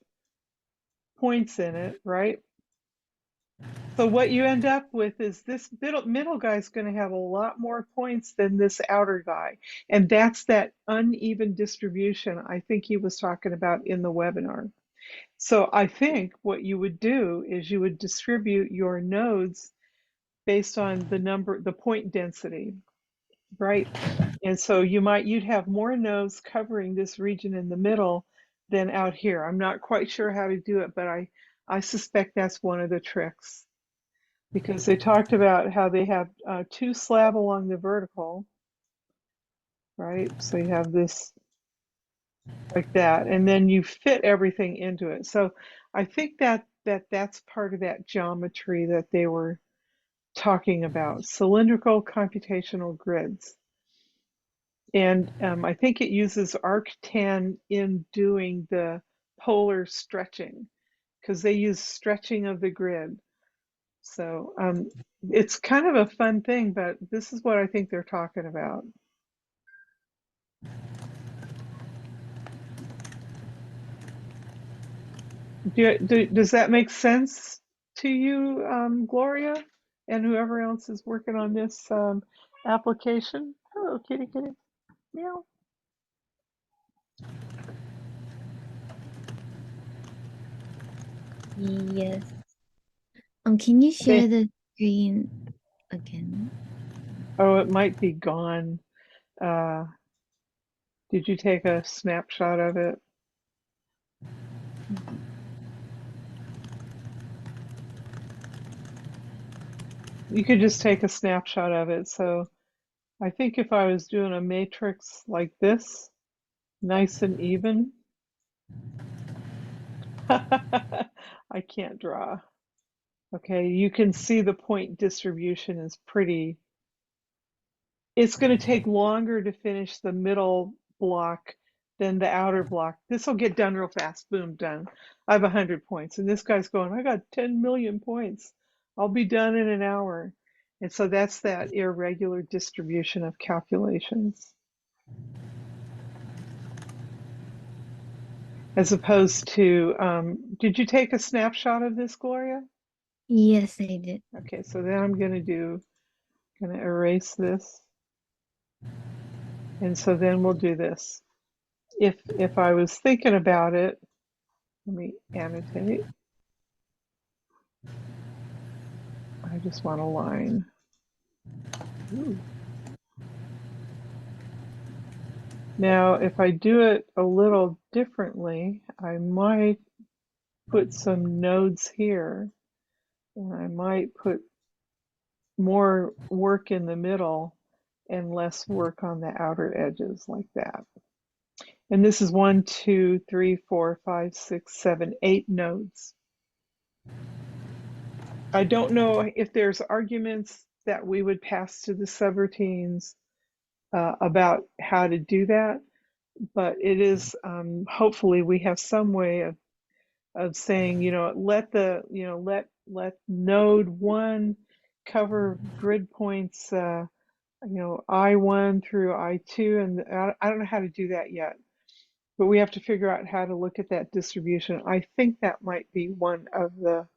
points in it, right? So what you end up with is this middle guy is going to have a lot more points than this outer guy. And that's that uneven distribution I think he was talking about in the webinar. So I think what you would do is you would distribute your nodes based on the point density, right? And so you'd have more nodes covering this region in the middle than out here. I'm not quite sure how to do it, but I suspect that's one of the tricks, because they talked about how they have 2 slab along the vertical, right? So you have this like that, and then you fit everything into it. So I think that's part of that geometry that they were talking about, cylindrical computational grids. And I think it uses arctan in doing the polar stretching, because they use stretching of the grid. So it's kind of a fun thing, but this is what I think they're talking about. Does that make sense to you, Gloria, and whoever else is working on this application? Hello, kitty, kitty, meow. Yes. Can you share the screen again? Oh, it might be gone. Did you take a snapshot of it? You could just take a snapshot of it. So I think if I was doing a matrix like this, nice and even. I can't draw. Okay, you can see the point distribution is pretty. It's going to take longer to finish the middle block than the outer block. This will get done real fast. Boom, done. I have 100 points. And this guy's going, I got 10 million points. I'll be done in an hour. And so that's that irregular distribution of calculations. As opposed to, did you take a snapshot of this, Gloria? Yes, I did. Okay, so then I'm going to erase this. And so then we'll do this. If I was thinking about it, let me annotate. I just want a line. Ooh. Now, if I do it a little differently, I might put some nodes here, and I might put more work in the middle and less work on the outer edges like that. And this is 1, 2, 3, 4, 5, 6, 7, 8 nodes. I don't know if there's arguments that we would pass to the subroutines about how to do that, but it is hopefully we have some way of saying, let the let node 1 cover grid points I1 through I2, and I don't know how to do that yet, but we have to figure out how to look at that distribution. I think that might be one of the.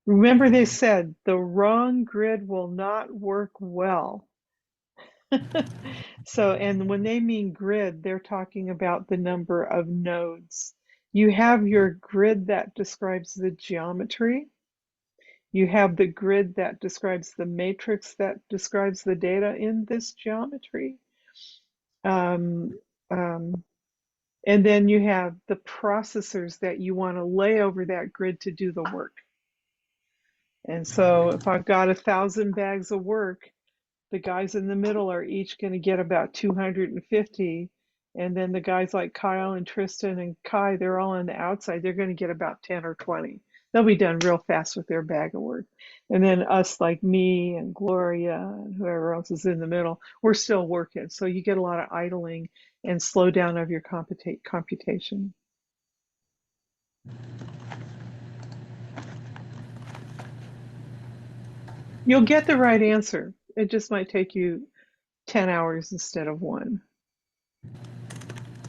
Remember, they said the wrong grid will not work well. So, and when they mean grid, they're talking about the number of nodes. You have your grid that describes the geometry. You have the grid that describes the matrix that describes the data in this geometry. And then you have the processors that you want to lay over that grid to do the work. And so if I've got 1,000 bags of work, the guys in the middle are each going to get about 250. And then the guys like Kyle and Tristan and Kai, they're all on the outside. They're going to get about 10 or 20. They'll be done real fast with their bag of work. And then us, like me and Gloria and whoever else is in the middle, we're still working. So you get a lot of idling and slow down of your computation. You'll get the right answer. It just might take you 10 hours instead of 1.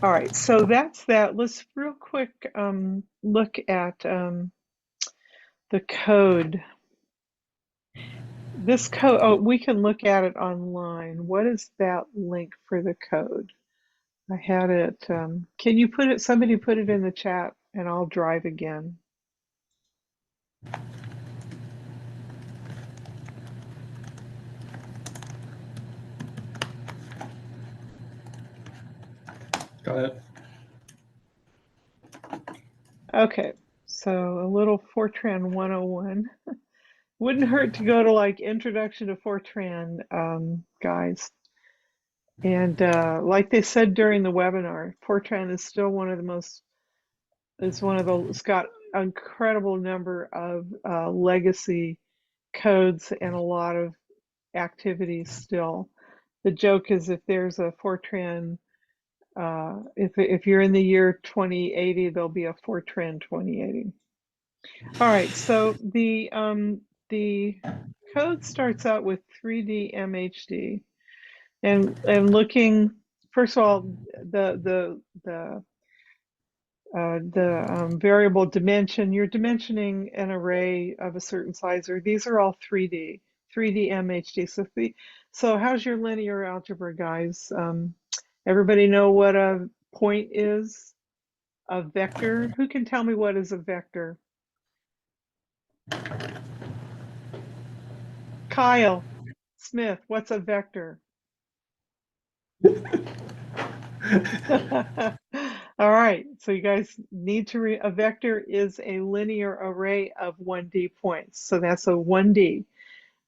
All right, so that's that. Let's real quick look at the code. This code, oh, we can look at it online. What is that link for the code? I had it, can you put it, somebody put it in the chat and I'll drive again. Got it. Okay, so a little Fortran 101. Wouldn't hurt to go to like Introduction to Fortran, guys. And like they said during the webinar, Fortran is still one of the most, it's got an incredible number of legacy codes and a lot of activities still. The joke is if there's a Fortran, if you're in the year 2080, there'll be a Fortran 2080. All right, so the code starts out with 3D MHD, and looking, first of all, the variable dimension, you're dimensioning an array of a certain size, or these are all 3D MHD. So how's your linear algebra, guys? Everybody know what a point is? A vector? Who can tell me what is a vector? Kyle Smith, what's a vector? All right, so you guys need to a vector is a linear array of 1D points. So that's a 1D.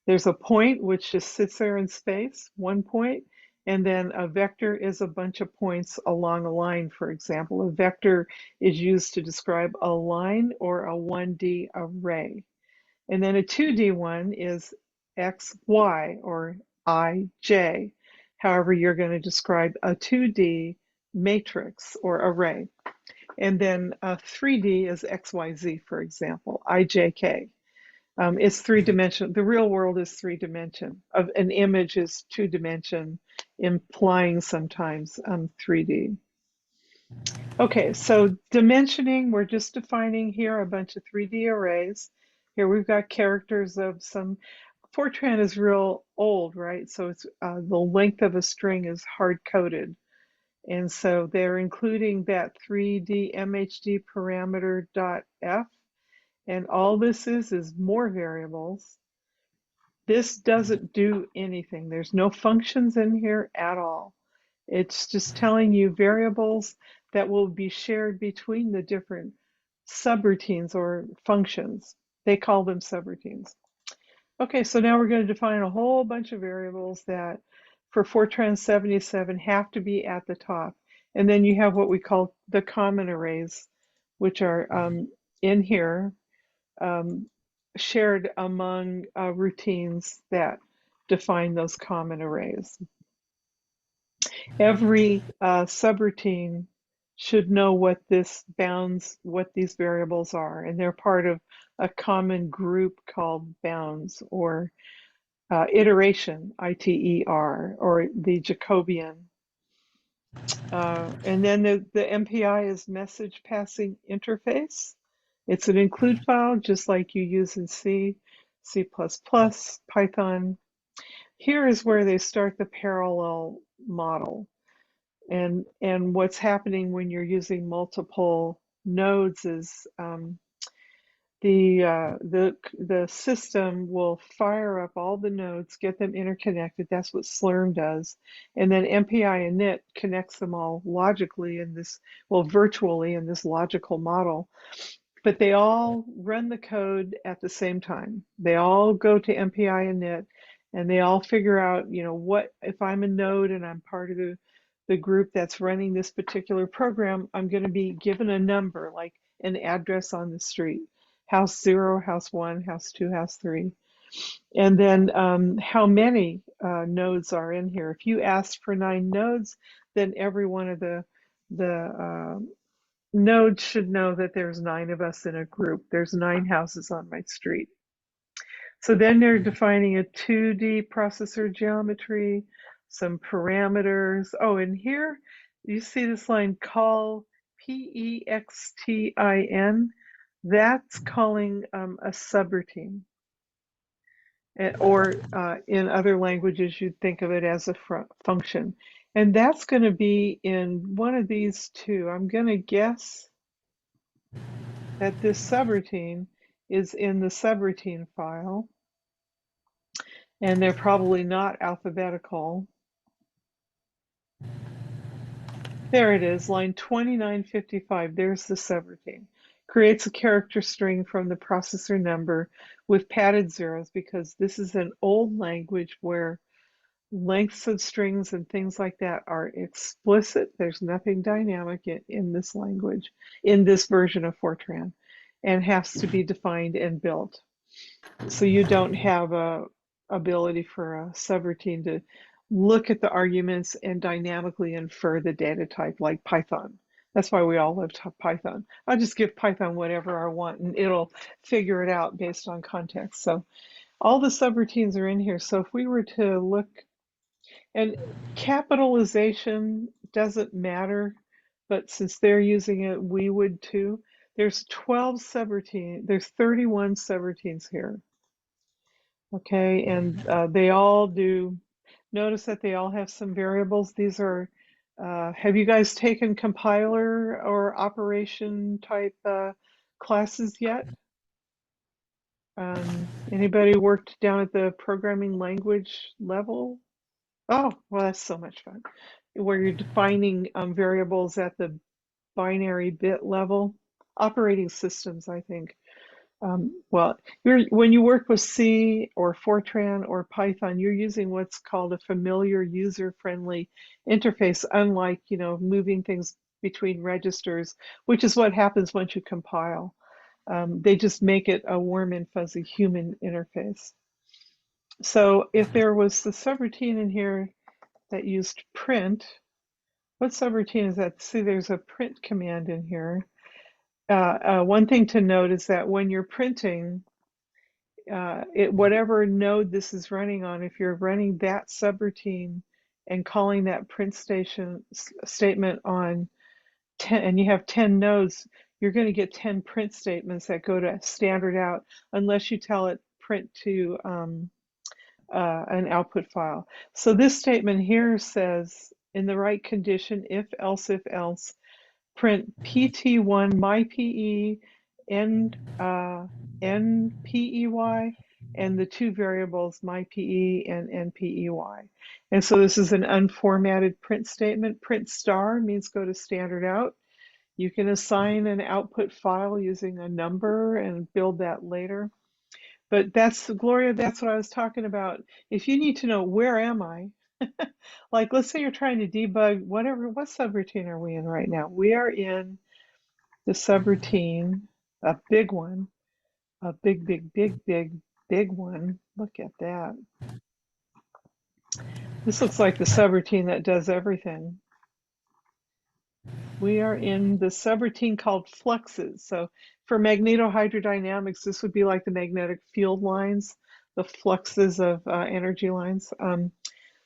There's a point which just sits there in space, 1 point, and then a vector is a bunch of points along a line, for example. A vector is used to describe a line or a 1D array. And then a 2D one is X, Y, or I, J. However, you're going to describe a 2D matrix or array. And then a 3D is X, Y, Z, for example, I, J, K. It's 3-dimensional. The real world is 3-dimension. An image is 2-dimension, implying sometimes 3D. Okay, so dimensioning, we're just defining here a bunch of 3D arrays. Here we've got characters of some, Fortran is real old, right? So it's the length of a string is hard-coded. And so they're including that 3D MHD parameter .f. And all this is more variables. This doesn't do anything. There's no functions in here at all. It's just telling you variables that will be shared between the different subroutines or functions. They call them subroutines. Okay, so now we're going to define a whole bunch of variables that for Fortran 77 have to be at the top. And then you have what we call the common arrays, which are in here, shared among routines that define those common arrays. Every subroutine should know what this bounds, what these variables are, and they're part of a common group called bounds or iteration, ITER, or the Jacobian. And then the MPI is message passing interface. It's an include file, just like you use in C, C++, Python. Here is where they start the parallel model. And what's happening when you're using multiple nodes is the system will fire up all the nodes, get them interconnected. That's what Slurm does. And then MPI init connects them all logically in this, well, virtually in this logical model. But they all run the code at the same time. They all go to MPI init and they all figure out, you know, what, if I'm a node and I'm part of the group that's running this particular program, I'm going to be given a number, like an address on the street. House 0, house 1, house 2, house 3. And then how many nodes are in here. If you asked for 9 nodes, then every one of the nodes should know that there's 9 of us in a group. There's 9 houses on my street. So then they're defining a 2D processor geometry, some parameters. Oh, and here you see this line, call PEXTIN. That's calling a subroutine. Or in other languages, you'd think of it as a function. And that's going to be in one of these two. I'm going to guess that this subroutine is in the subroutine file. And they're probably not alphabetical. There it is, line 2955. There's the subroutine. Creates a character string from the processor number with padded zeros because this is an old language where lengths of strings and things like that are explicit. There's nothing dynamic in this language, in this version of Fortran, and has to be defined and built. So you don't have a ability for a subroutine to look at the arguments and dynamically infer the data type like Python. That's why we all love Python. I'll just give Python whatever I want and it'll figure it out based on context. So all the subroutines are in here. So if we were to look, and capitalization doesn't matter, but since they're using it, we would too. There's 12 subroutines, there's 31 subroutines here. Okay, and they all do, notice that they all have some variables. These are, have you guys taken compiler or operation type classes yet? Anybody worked down at the programming language level? Oh, well, that's so much fun. Where you're defining variables at the binary bit level. Operating systems, I think. Well, when you work with C or Fortran or Python, you're using what's called a familiar user-friendly interface, unlike, you know, moving things between registers, which is what happens once you compile. They just make it a warm and fuzzy human interface. So if there was the subroutine in here that used print, what subroutine is that? See, there's a print command in here. One thing to note is that when you're printing, whatever node this is running on, if you're running that subroutine and calling that print statement on 10, and you have 10 nodes, you're going to get 10 print statements that go to standard out unless you tell it print to an output file. So this statement here says, in the right condition, if else, print pt1 mype npey and the two variables mype and npey. And so this is an unformatted print statement. Print star means go to standard out. You can assign an output file using a number and build that later. But that's, Gloria, that's what I was talking about. If you need to know, where am I? Like, let's say you're trying to debug whatever, what subroutine are we in right now? We are in the subroutine, a big one, a big one. Look at that. This looks like the subroutine that does everything. We are in the subroutine called fluxes. So for magnetohydrodynamics, this would be like the magnetic field lines, the fluxes of energy lines.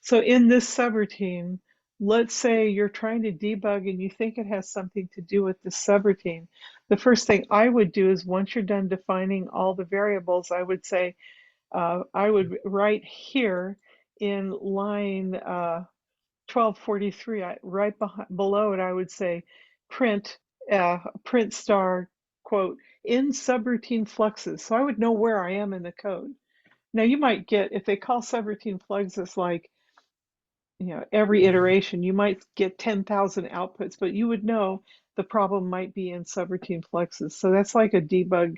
So in this subroutine, let's say you're trying to debug and you think it has something to do with the subroutine. The first thing I would do is, once you're done defining all the variables, I would say, I would write here in line 1243, right below it, I would say print star, quote, in subroutine fluxes. So I would know where I am in the code. Now you might get, if they call subroutine fluxes like, you know, every iteration, you might get 10,000 outputs, but you would know the problem might be in subroutine fluxes. So that's like a debug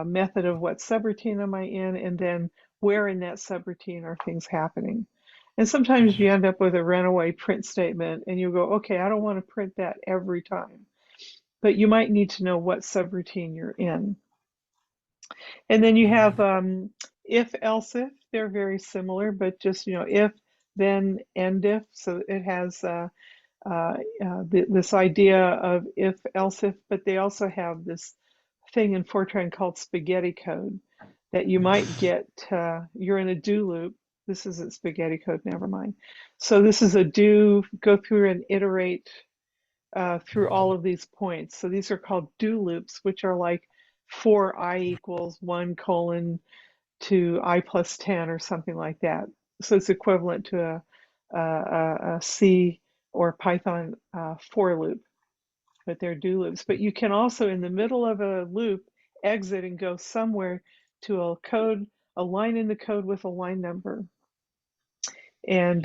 method of what subroutine am I in, and then where in that subroutine are things happening. And sometimes you end up with a runaway print statement and you go, okay, I don't want to print that every time. But you might need to know what subroutine you're in. And then you have if, else if. They're very similar, but just, you know, if, then, end if. So it has this idea of if, else if, but they also have this thing in Fortran called spaghetti code that you might get, you're in a do loop. This isn't spaghetti code, never mind. So this is a do, go through and iterate through all of these points. So these are called do loops, which are like for I equals 1 colon to I plus 10 or something like that. So it's equivalent to a C or Python for loop, but they're do loops. But you can also, in the middle of a loop, exit and go somewhere to a code, a line in the code with a line number. And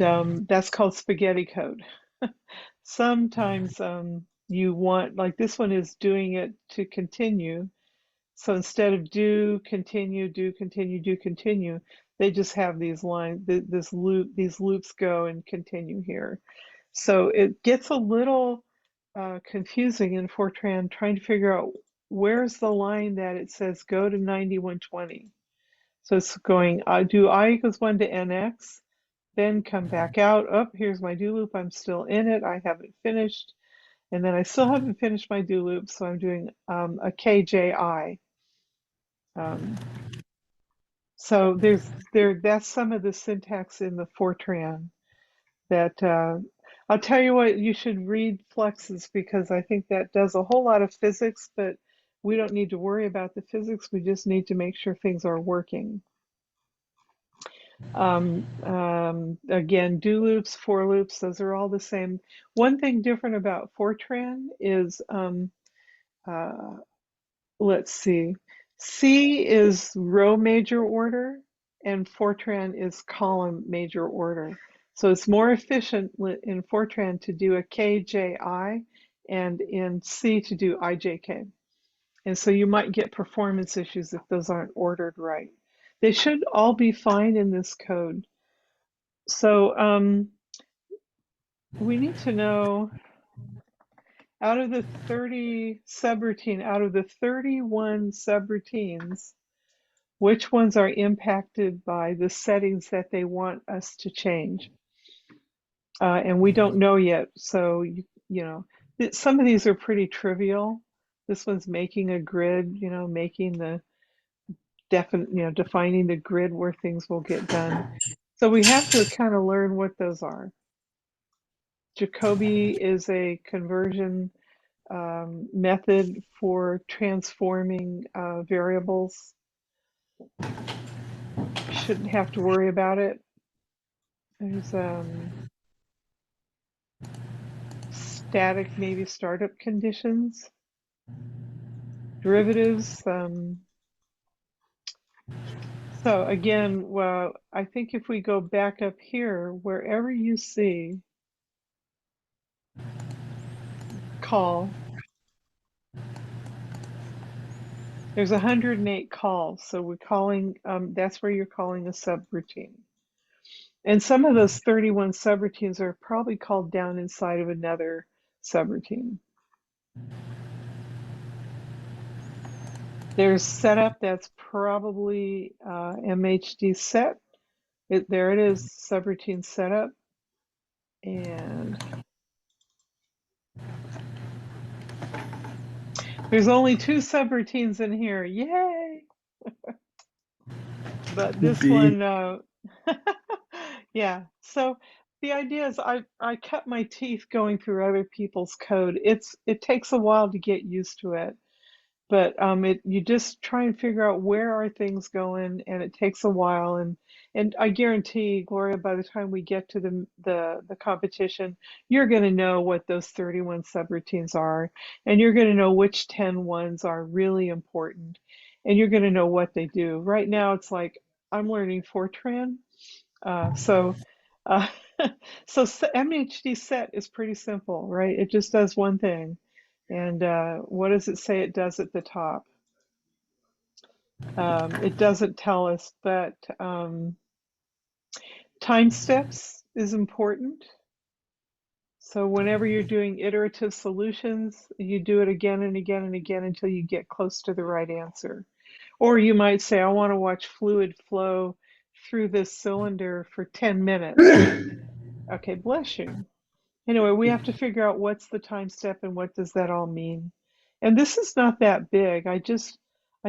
that's called spaghetti code. Sometimes you want, like this one is doing it to continue. So instead of do, continue, They just have these lines, these loops go and continue here. So it gets a little confusing in Fortran trying to figure out where's the line that it says go to 9120. So it's going, do I equals 1 to nx, then come back out. Oh, here's my do loop. I'm still in it. I haven't finished. And then I still haven't finished my do loop, so I'm doing a kji. So that's some of the syntax in the Fortran that I'll tell you what, you should read Fluxes because I think that does a whole lot of physics, but we don't need to worry about the physics. We just need to make sure things are working. Again, do loops, for loops, those are all the same. One thing different about Fortran is, let's see, C is row major order and Fortran is column major order. So it's more efficient in Fortran to do a KJI and in C to do IJK. And so you might get performance issues if those aren't ordered right. They should all be fine in this code. So we need to know out of the 30 subroutine, out of the 31 subroutines, which ones are impacted by the settings that they want us to change. And we don't know yet. So, you know, some of these are pretty trivial. This one's making a grid, you know, making the defining the grid where things will get done. So we have to kind of learn what those are. Jacobi is a conversion method for transforming variables. Shouldn't have to worry about it. There's static, maybe startup conditions. Derivatives. So again, well, I think if we go back up here, wherever you see call, there's 108 calls. So we're calling, that's where you're calling a subroutine. And some of those 31 subroutines are probably called down inside of another subroutine. There's setup, that's probably MHD set. There it is, subroutine setup. And there's only 2 subroutines in here, yay! But this one, yeah. So the idea is I cut my teeth going through other people's code. It takes a while to get used to it. But you just try and figure out where are things going, and it takes a while. And I guarantee, Gloria, by the time we get to the competition, you're going to know what those 31 subroutines are, and you're going to know which 10 ones are really important, and you're going to know what they do. Right now, it's like I'm learning Fortran, so MHD set is pretty simple, right? It just does one thing. And what does it say it does at the top? It doesn't tell us, but time steps is important. So whenever you're doing iterative solutions, you do it again and again and again until you get close to the right answer. Or you might say, I want to watch fluid flow through this cylinder for 10 minutes. Okay, bless you. Anyway, we have to figure out what's the time step and what does that all mean. And this is not that big. I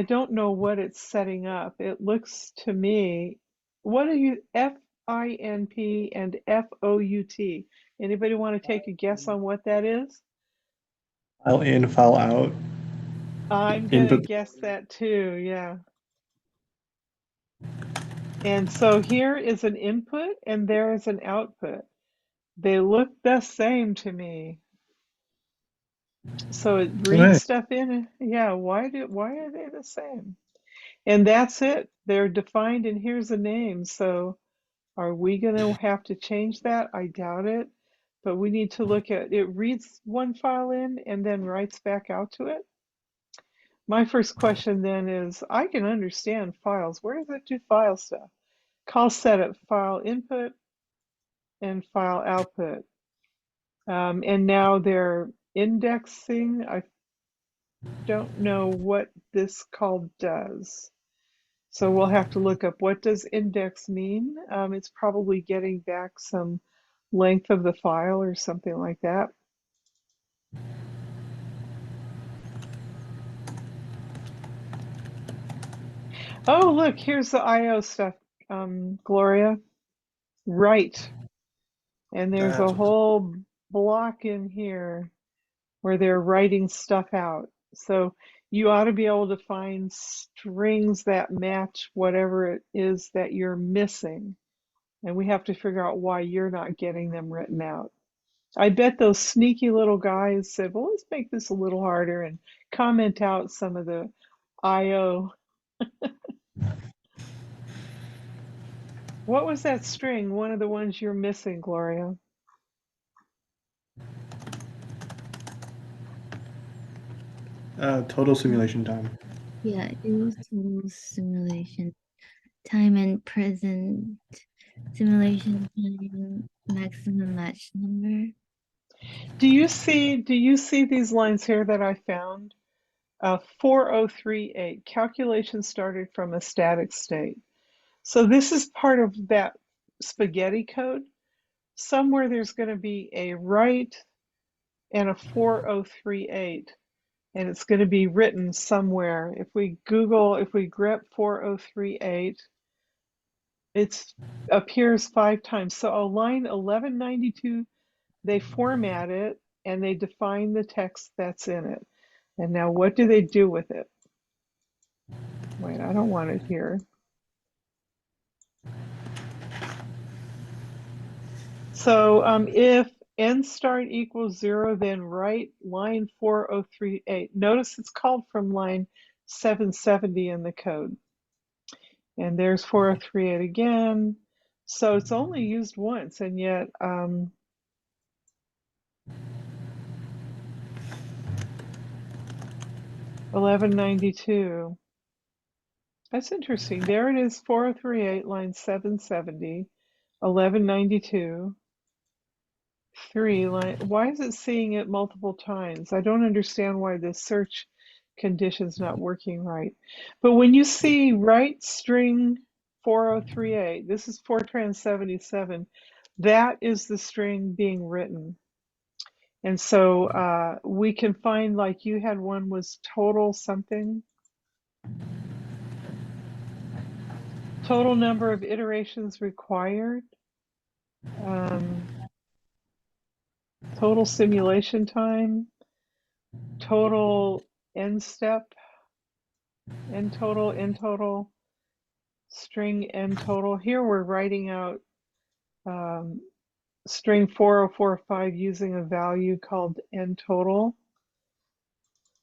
don't know what it's setting up. It looks to me, what are you, FINP and FOUT? Anybody want to take a guess on what that is? File in, file out. I'm going to guess that too, yeah. And so here is an input and there is an output. They look the same to me. So it reads stuff in. Yeah, why are they the same? And that's it. They're defined and here's a name. So are we going to have to change that? I doubt it. But we need to look at it. Reads one file in and then writes back out to it. My first question then is, I can understand files. Where does it do file stuff? call setup file input and file output. And now they're indexing. I don't know what this call does. So we'll have to look up, what does index mean? It's probably getting back some length of the file or something like that. Oh, look, here's the IO stuff, Gloria. Right. And there's a That's what's- whole block in here where they're writing stuff out. So you ought to be able to find strings that match whatever it is that you're missing. And we have to figure out why you're not getting them written out. I bet those sneaky little guys said, well, let's make this a little harder and comment out some of the IO. What was that string? One of the ones you're missing, Gloria. Total simulation time. Yeah, it was total simulation time and present simulation time maximum match number. Do you see these lines here that I found? 4038, calculation started from a static state. So this is part of that spaghetti code. Somewhere there's going to be a write and a 4038, and it's going to be written somewhere. If we grep 4038, it appears 5 times. So on line 1192, they format it and they define the text that's in it. And now what do they do with it? Wait, I don't want it here. So if n start equals 0, then write line 4038. Notice it's called from line 770 in the code. And there's 4038 again. So it's only used once, and yet 1192. That's interesting. There it is, 4038, line 770, 1192. 3 line. Why is it seeing it multiple times? I don't understand why this search condition's not working right. But when you see write string 4038, this is Fortran 77, that is the string being written. And so we can find, like you had one was total something. Total number of iterations required. Total simulation time. Total end step. End total. String end total. Here we're writing out string 4045 using a value called end total.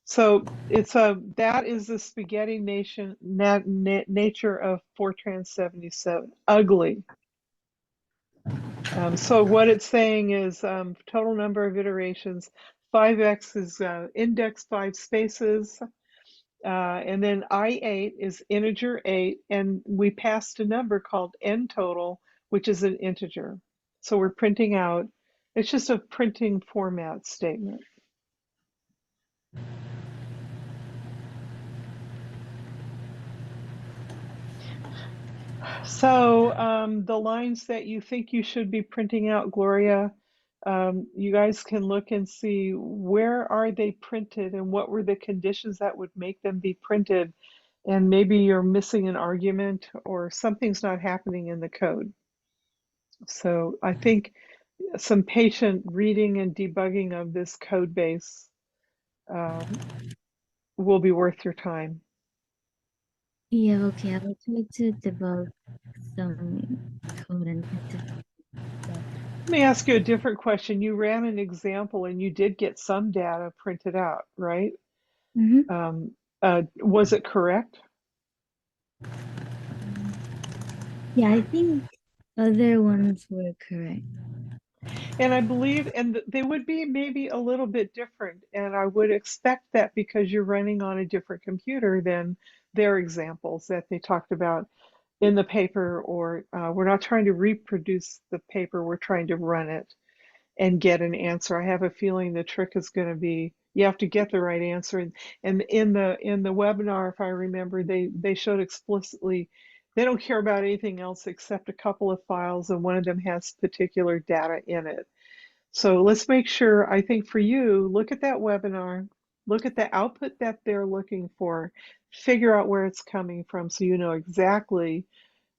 So it's that is the spaghetti nature of Fortran 77. Ugly. So what it's saying is total number of iterations. 5x is index 5 spaces. And then I8 is integer 8. And we passed a number called n total, which is an integer. So we're printing out, it's just a printing format statement. So the lines that you think you should be printing out, Gloria, you guys can look and see where are they printed and what were the conditions that would make them be printed. And maybe you're missing an argument or something's not happening in the code. So I think some patient reading and debugging of this code base will be worth your time. Yeah, okay, I will try to debug some code and test. Let me ask you a different question. You ran an example and you did get some data printed out, right? Was it correct? Yeah, I think other ones were correct. And I believe, and they would be maybe a little bit different. And I would expect that because you're running on a different computer than their examples that they talked about. in the paper, or we're not trying to reproduce the paper, we're trying to run it and get an answer. I have a feeling the trick is going to be you have to get the right answer. And in the webinar, if I remember, they showed explicitly they don't care about anything else except a couple of files, and one of them has particular data in it. So let's make sure, I think for you, look at that webinar, look at the output that they're looking for, figure out where it's coming from so you know exactly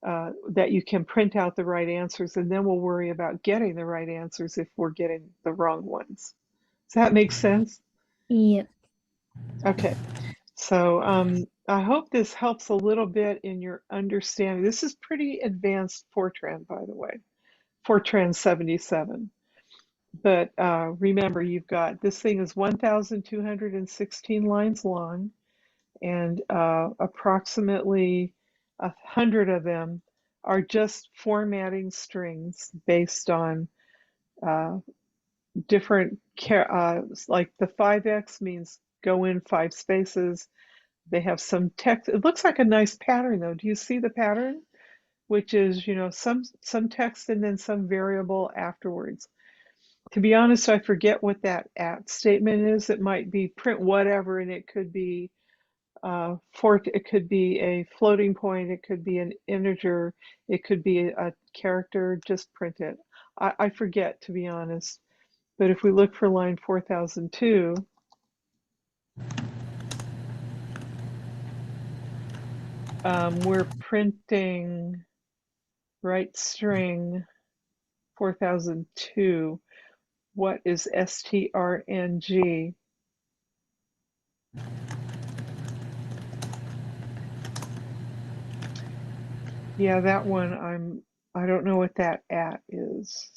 that you can print out the right answers, and then we'll worry about getting the right answers if we're getting the wrong ones. Does that make sense? Yep. Okay. So I hope this helps a little bit in your understanding. This is pretty advanced Fortran, by the way, Fortran 77. But remember, you've got this thing is 1,216 lines long, and approximately 100 of them are just formatting strings based on different, like the 5x means go in 5 spaces. They have some text. It looks like a nice pattern, though. Do you see the pattern? Which is, you know, some text and then some variable afterwards. To be honest, I forget what that at statement is. It might be print whatever, and it could be it could be a floating point, it could be an integer, it could be a character. Just print it. I forget, to be honest. But if we look for line 4002, we're printing right string 4002. What is strng? Yeah, that one I don't know what that at is.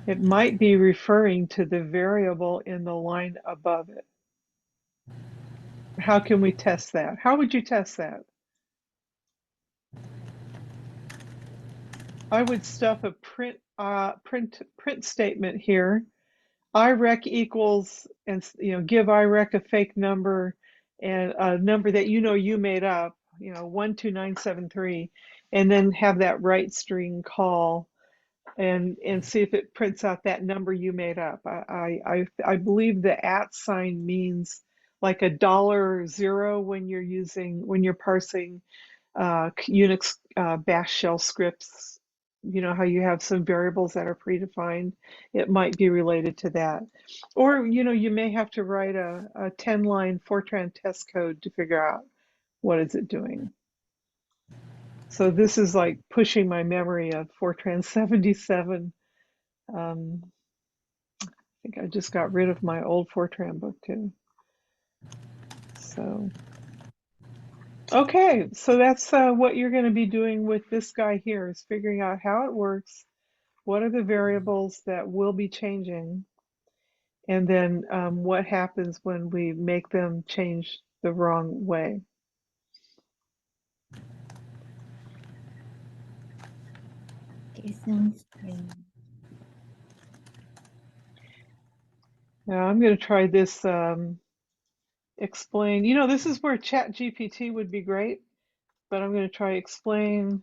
It might be referring to the variable in the line above it. How can we test that? How would you test that? I would stuff a print statement here. IREC equals, and give IREC a fake number and a number that you made up, 12973, and then have that right string call and see if it prints out that number you made up. I believe the at sign means like $0 when you're parsing Unix bash shell scripts. You know how you have some variables that are predefined. It might be related to that. Or you may have to write a 10-line Fortran test code to figure out what is it doing. So this is like pushing my memory of Fortran 77. I think I just got rid of my old Fortran book too. So, okay, so that's what you're going to be doing with this guy here, is figuring out how it works, what are the variables that will be changing, and then what happens when we make them change the wrong way. Okay, sounds good. Now I'm going to try this explain. This is where ChatGPT would be great, but I'm going to try explain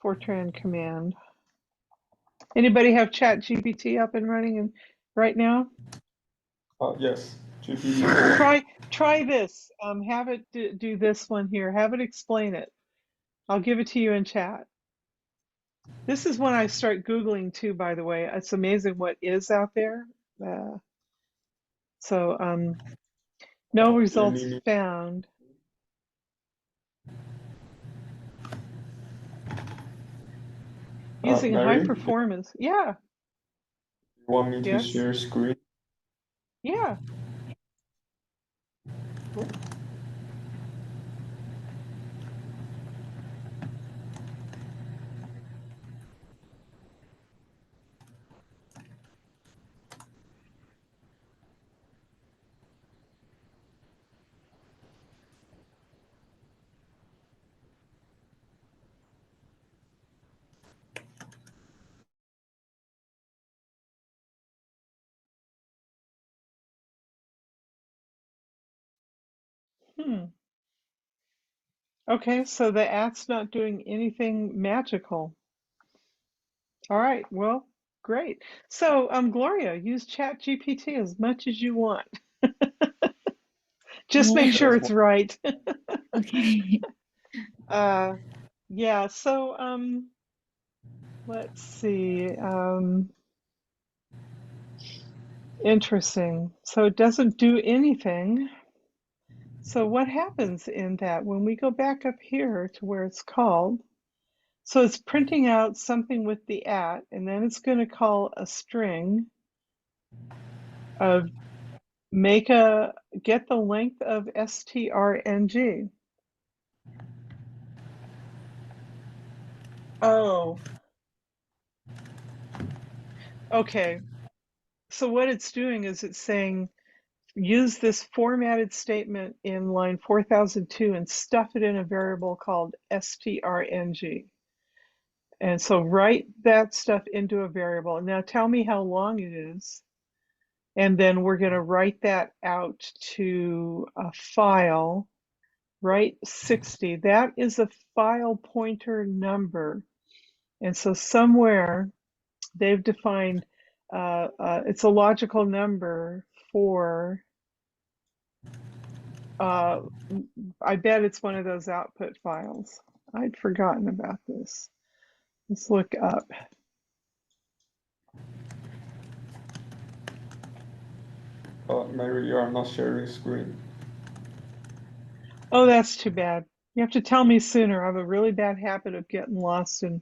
Fortran command. Anybody have ChatGPT up and running right now? Yes, GPT. Try this. Have it do this one here. Have it explain it. I'll give it to you in chat. This is when I start Googling too, by the way. It's amazing what is out there. No results found. Using Mary, high performance. Yeah. You want me to Yes. share screen? Yeah. Okay, so the at's not doing anything magical. All right, well, great. So, Gloria, use ChatGPT as much as you want. Just make Yeah. sure it's right. Okay. Yeah, so let's see. Interesting. So it doesn't do anything. So what happens in that when we go back up here to where it's called? So it's printing out something with the at, and then it's going to call a string of get the length of strng. Oh, okay. So what it's doing is it's saying use this formatted statement in line 4002 and stuff it in a variable called strng. And so write that stuff into a variable. Now tell me how long it is. And then we're going to write that out to a file. Write 60. That is a file pointer number. And so somewhere they've defined it's a logical number for, I bet it's one of those output files. I'd forgotten about this. Let's look up. Mary, you are not sharing screen. Oh, that's too bad. You have to tell me sooner. I have a really bad habit of getting lost. And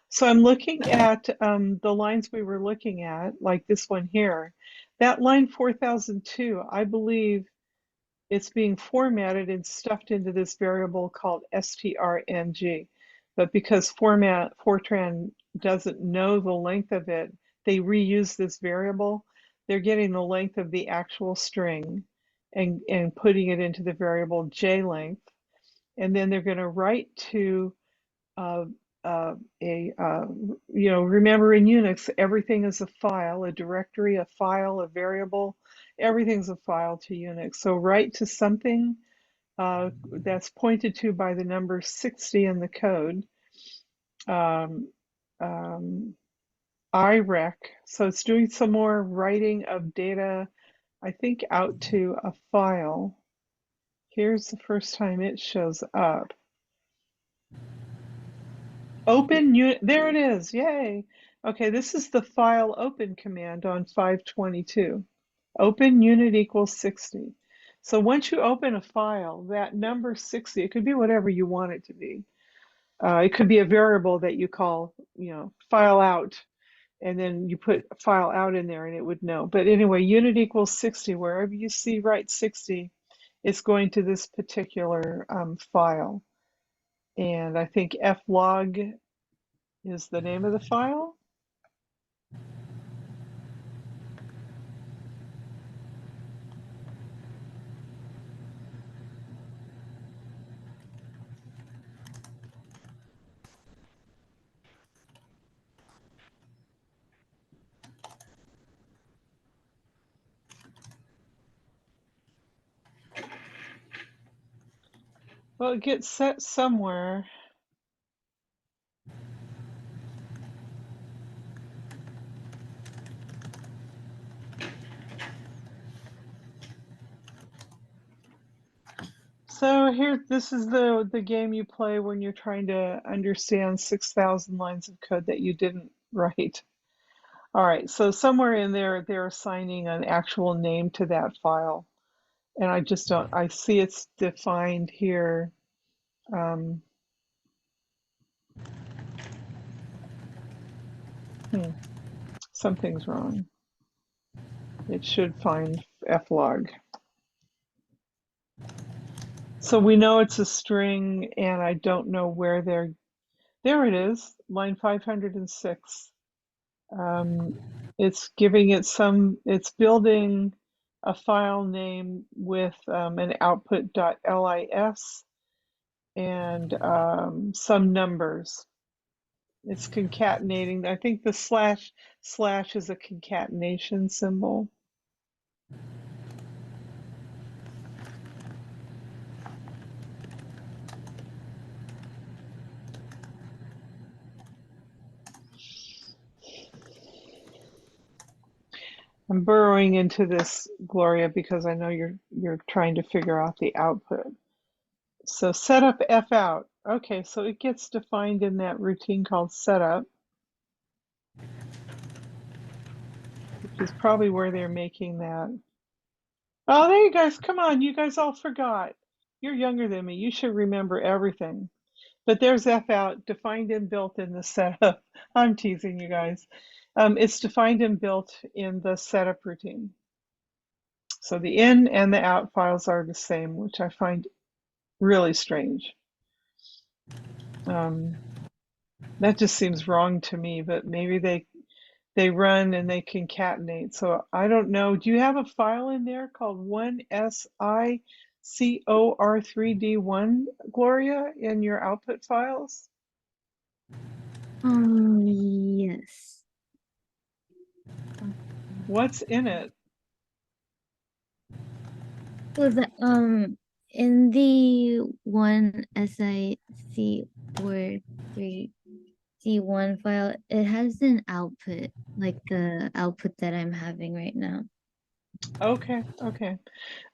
so I'm looking at the lines we were looking at, like this one here. That line 4002, I believe it's being formatted and stuffed into this variable called strng. But because Fortran doesn't know the length of it, they reuse this variable. They're getting the length of the actual string and putting it into the variable JLength. And then they're going to write to remember in Unix, everything is a file, a directory, a file, a variable, everything's a file to Unix. So write to something that's pointed to by the number 60 in the code. IREC, so it's doing some more writing of data, I think, out to a file. Here's the first time it shows up. Open unit, there it is, yay. Okay, this is the file open command on 522. Open unit equals 60. So once you open a file, that number 60, it could be whatever you want it to be. It could be a variable that you call, file out, and then you put file out in there and it would know. But anyway, unit equals 60, wherever you see write 60, it's going to this particular file. And I think flog is the name of the file. Well, it gets set somewhere. So here, this is the game you play when you're trying to understand 6,000 lines of code that you didn't write. All right, so somewhere in there, they're assigning an actual name to that file. And I just don't, I see it's defined here. Something's wrong. It should find flog. So we know it's a string, and I don't know where there it is, line 506. It's giving it it's building a file name with an output.lis and some numbers. It's concatenating. I think the slash is a concatenation symbol. I'm burrowing into this, Gloria, because I know you're trying to figure out the output. So setup F out. Okay, so it gets defined in that routine called setup, which is probably where they're making that. Oh, there you guys, come on, you guys all forgot. You're younger than me, you should remember everything. But there's F out, defined and built in the setup. I'm teasing you guys. It's defined and built in the setup routine. So the in and the out files are the same, which I find really strange. That just seems wrong to me, but maybe they run and they concatenate. So I don't know. Do you have a file in there called 1SICOR3D1, Gloria, in your output files? Yes. What's in it? Was that in the one SIC or 3D1 file, it has an output, like the output that I'm having right now. Okay.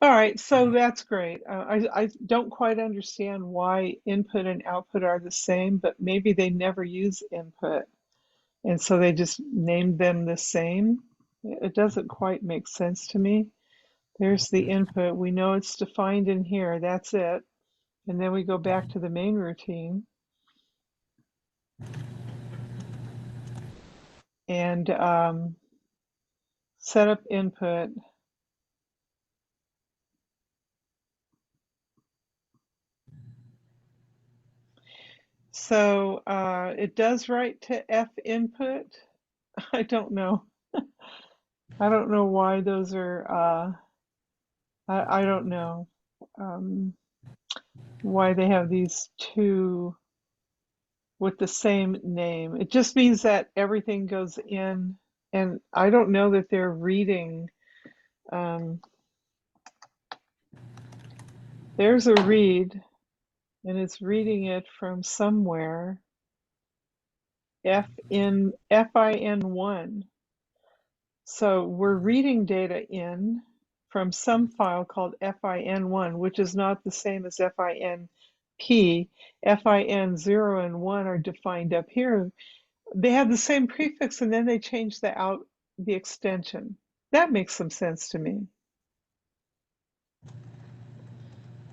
All right, so that's great. I don't quite understand why input and output are the same, but maybe they never use input, and so they just named them the same. It doesn't quite make sense to me. There's the input. We know it's defined in here. That's it. And then we go back to the main routine. And set up input. So it does write to F input. I don't know. I don't know why those are, I don't know why they have these two with the same name. It just means that everything goes in, and I don't know that they're reading. There's a read, and it's reading it from somewhere. FIN1. So we're reading data in from some file called FIN1, which is not the same as FINP. FIN0 and 1 are defined up here. They have the same prefix, and then they change the extension. That makes some sense to me.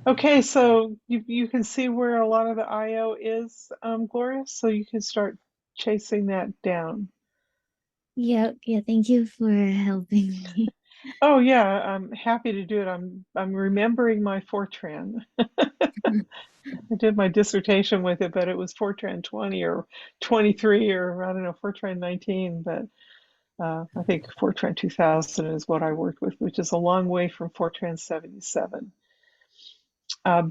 Okay, so you can see where a lot of the I/O is, Gloria, so you can start chasing that down. Yeah, thank you for helping me. Oh yeah, I'm happy to do it. I'm remembering my Fortran. I did my dissertation with it, but it was Fortran 20 or 23 or I don't know, Fortran 19, but I think Fortran 2000 is what I worked with, which is a long way from Fortran 77. But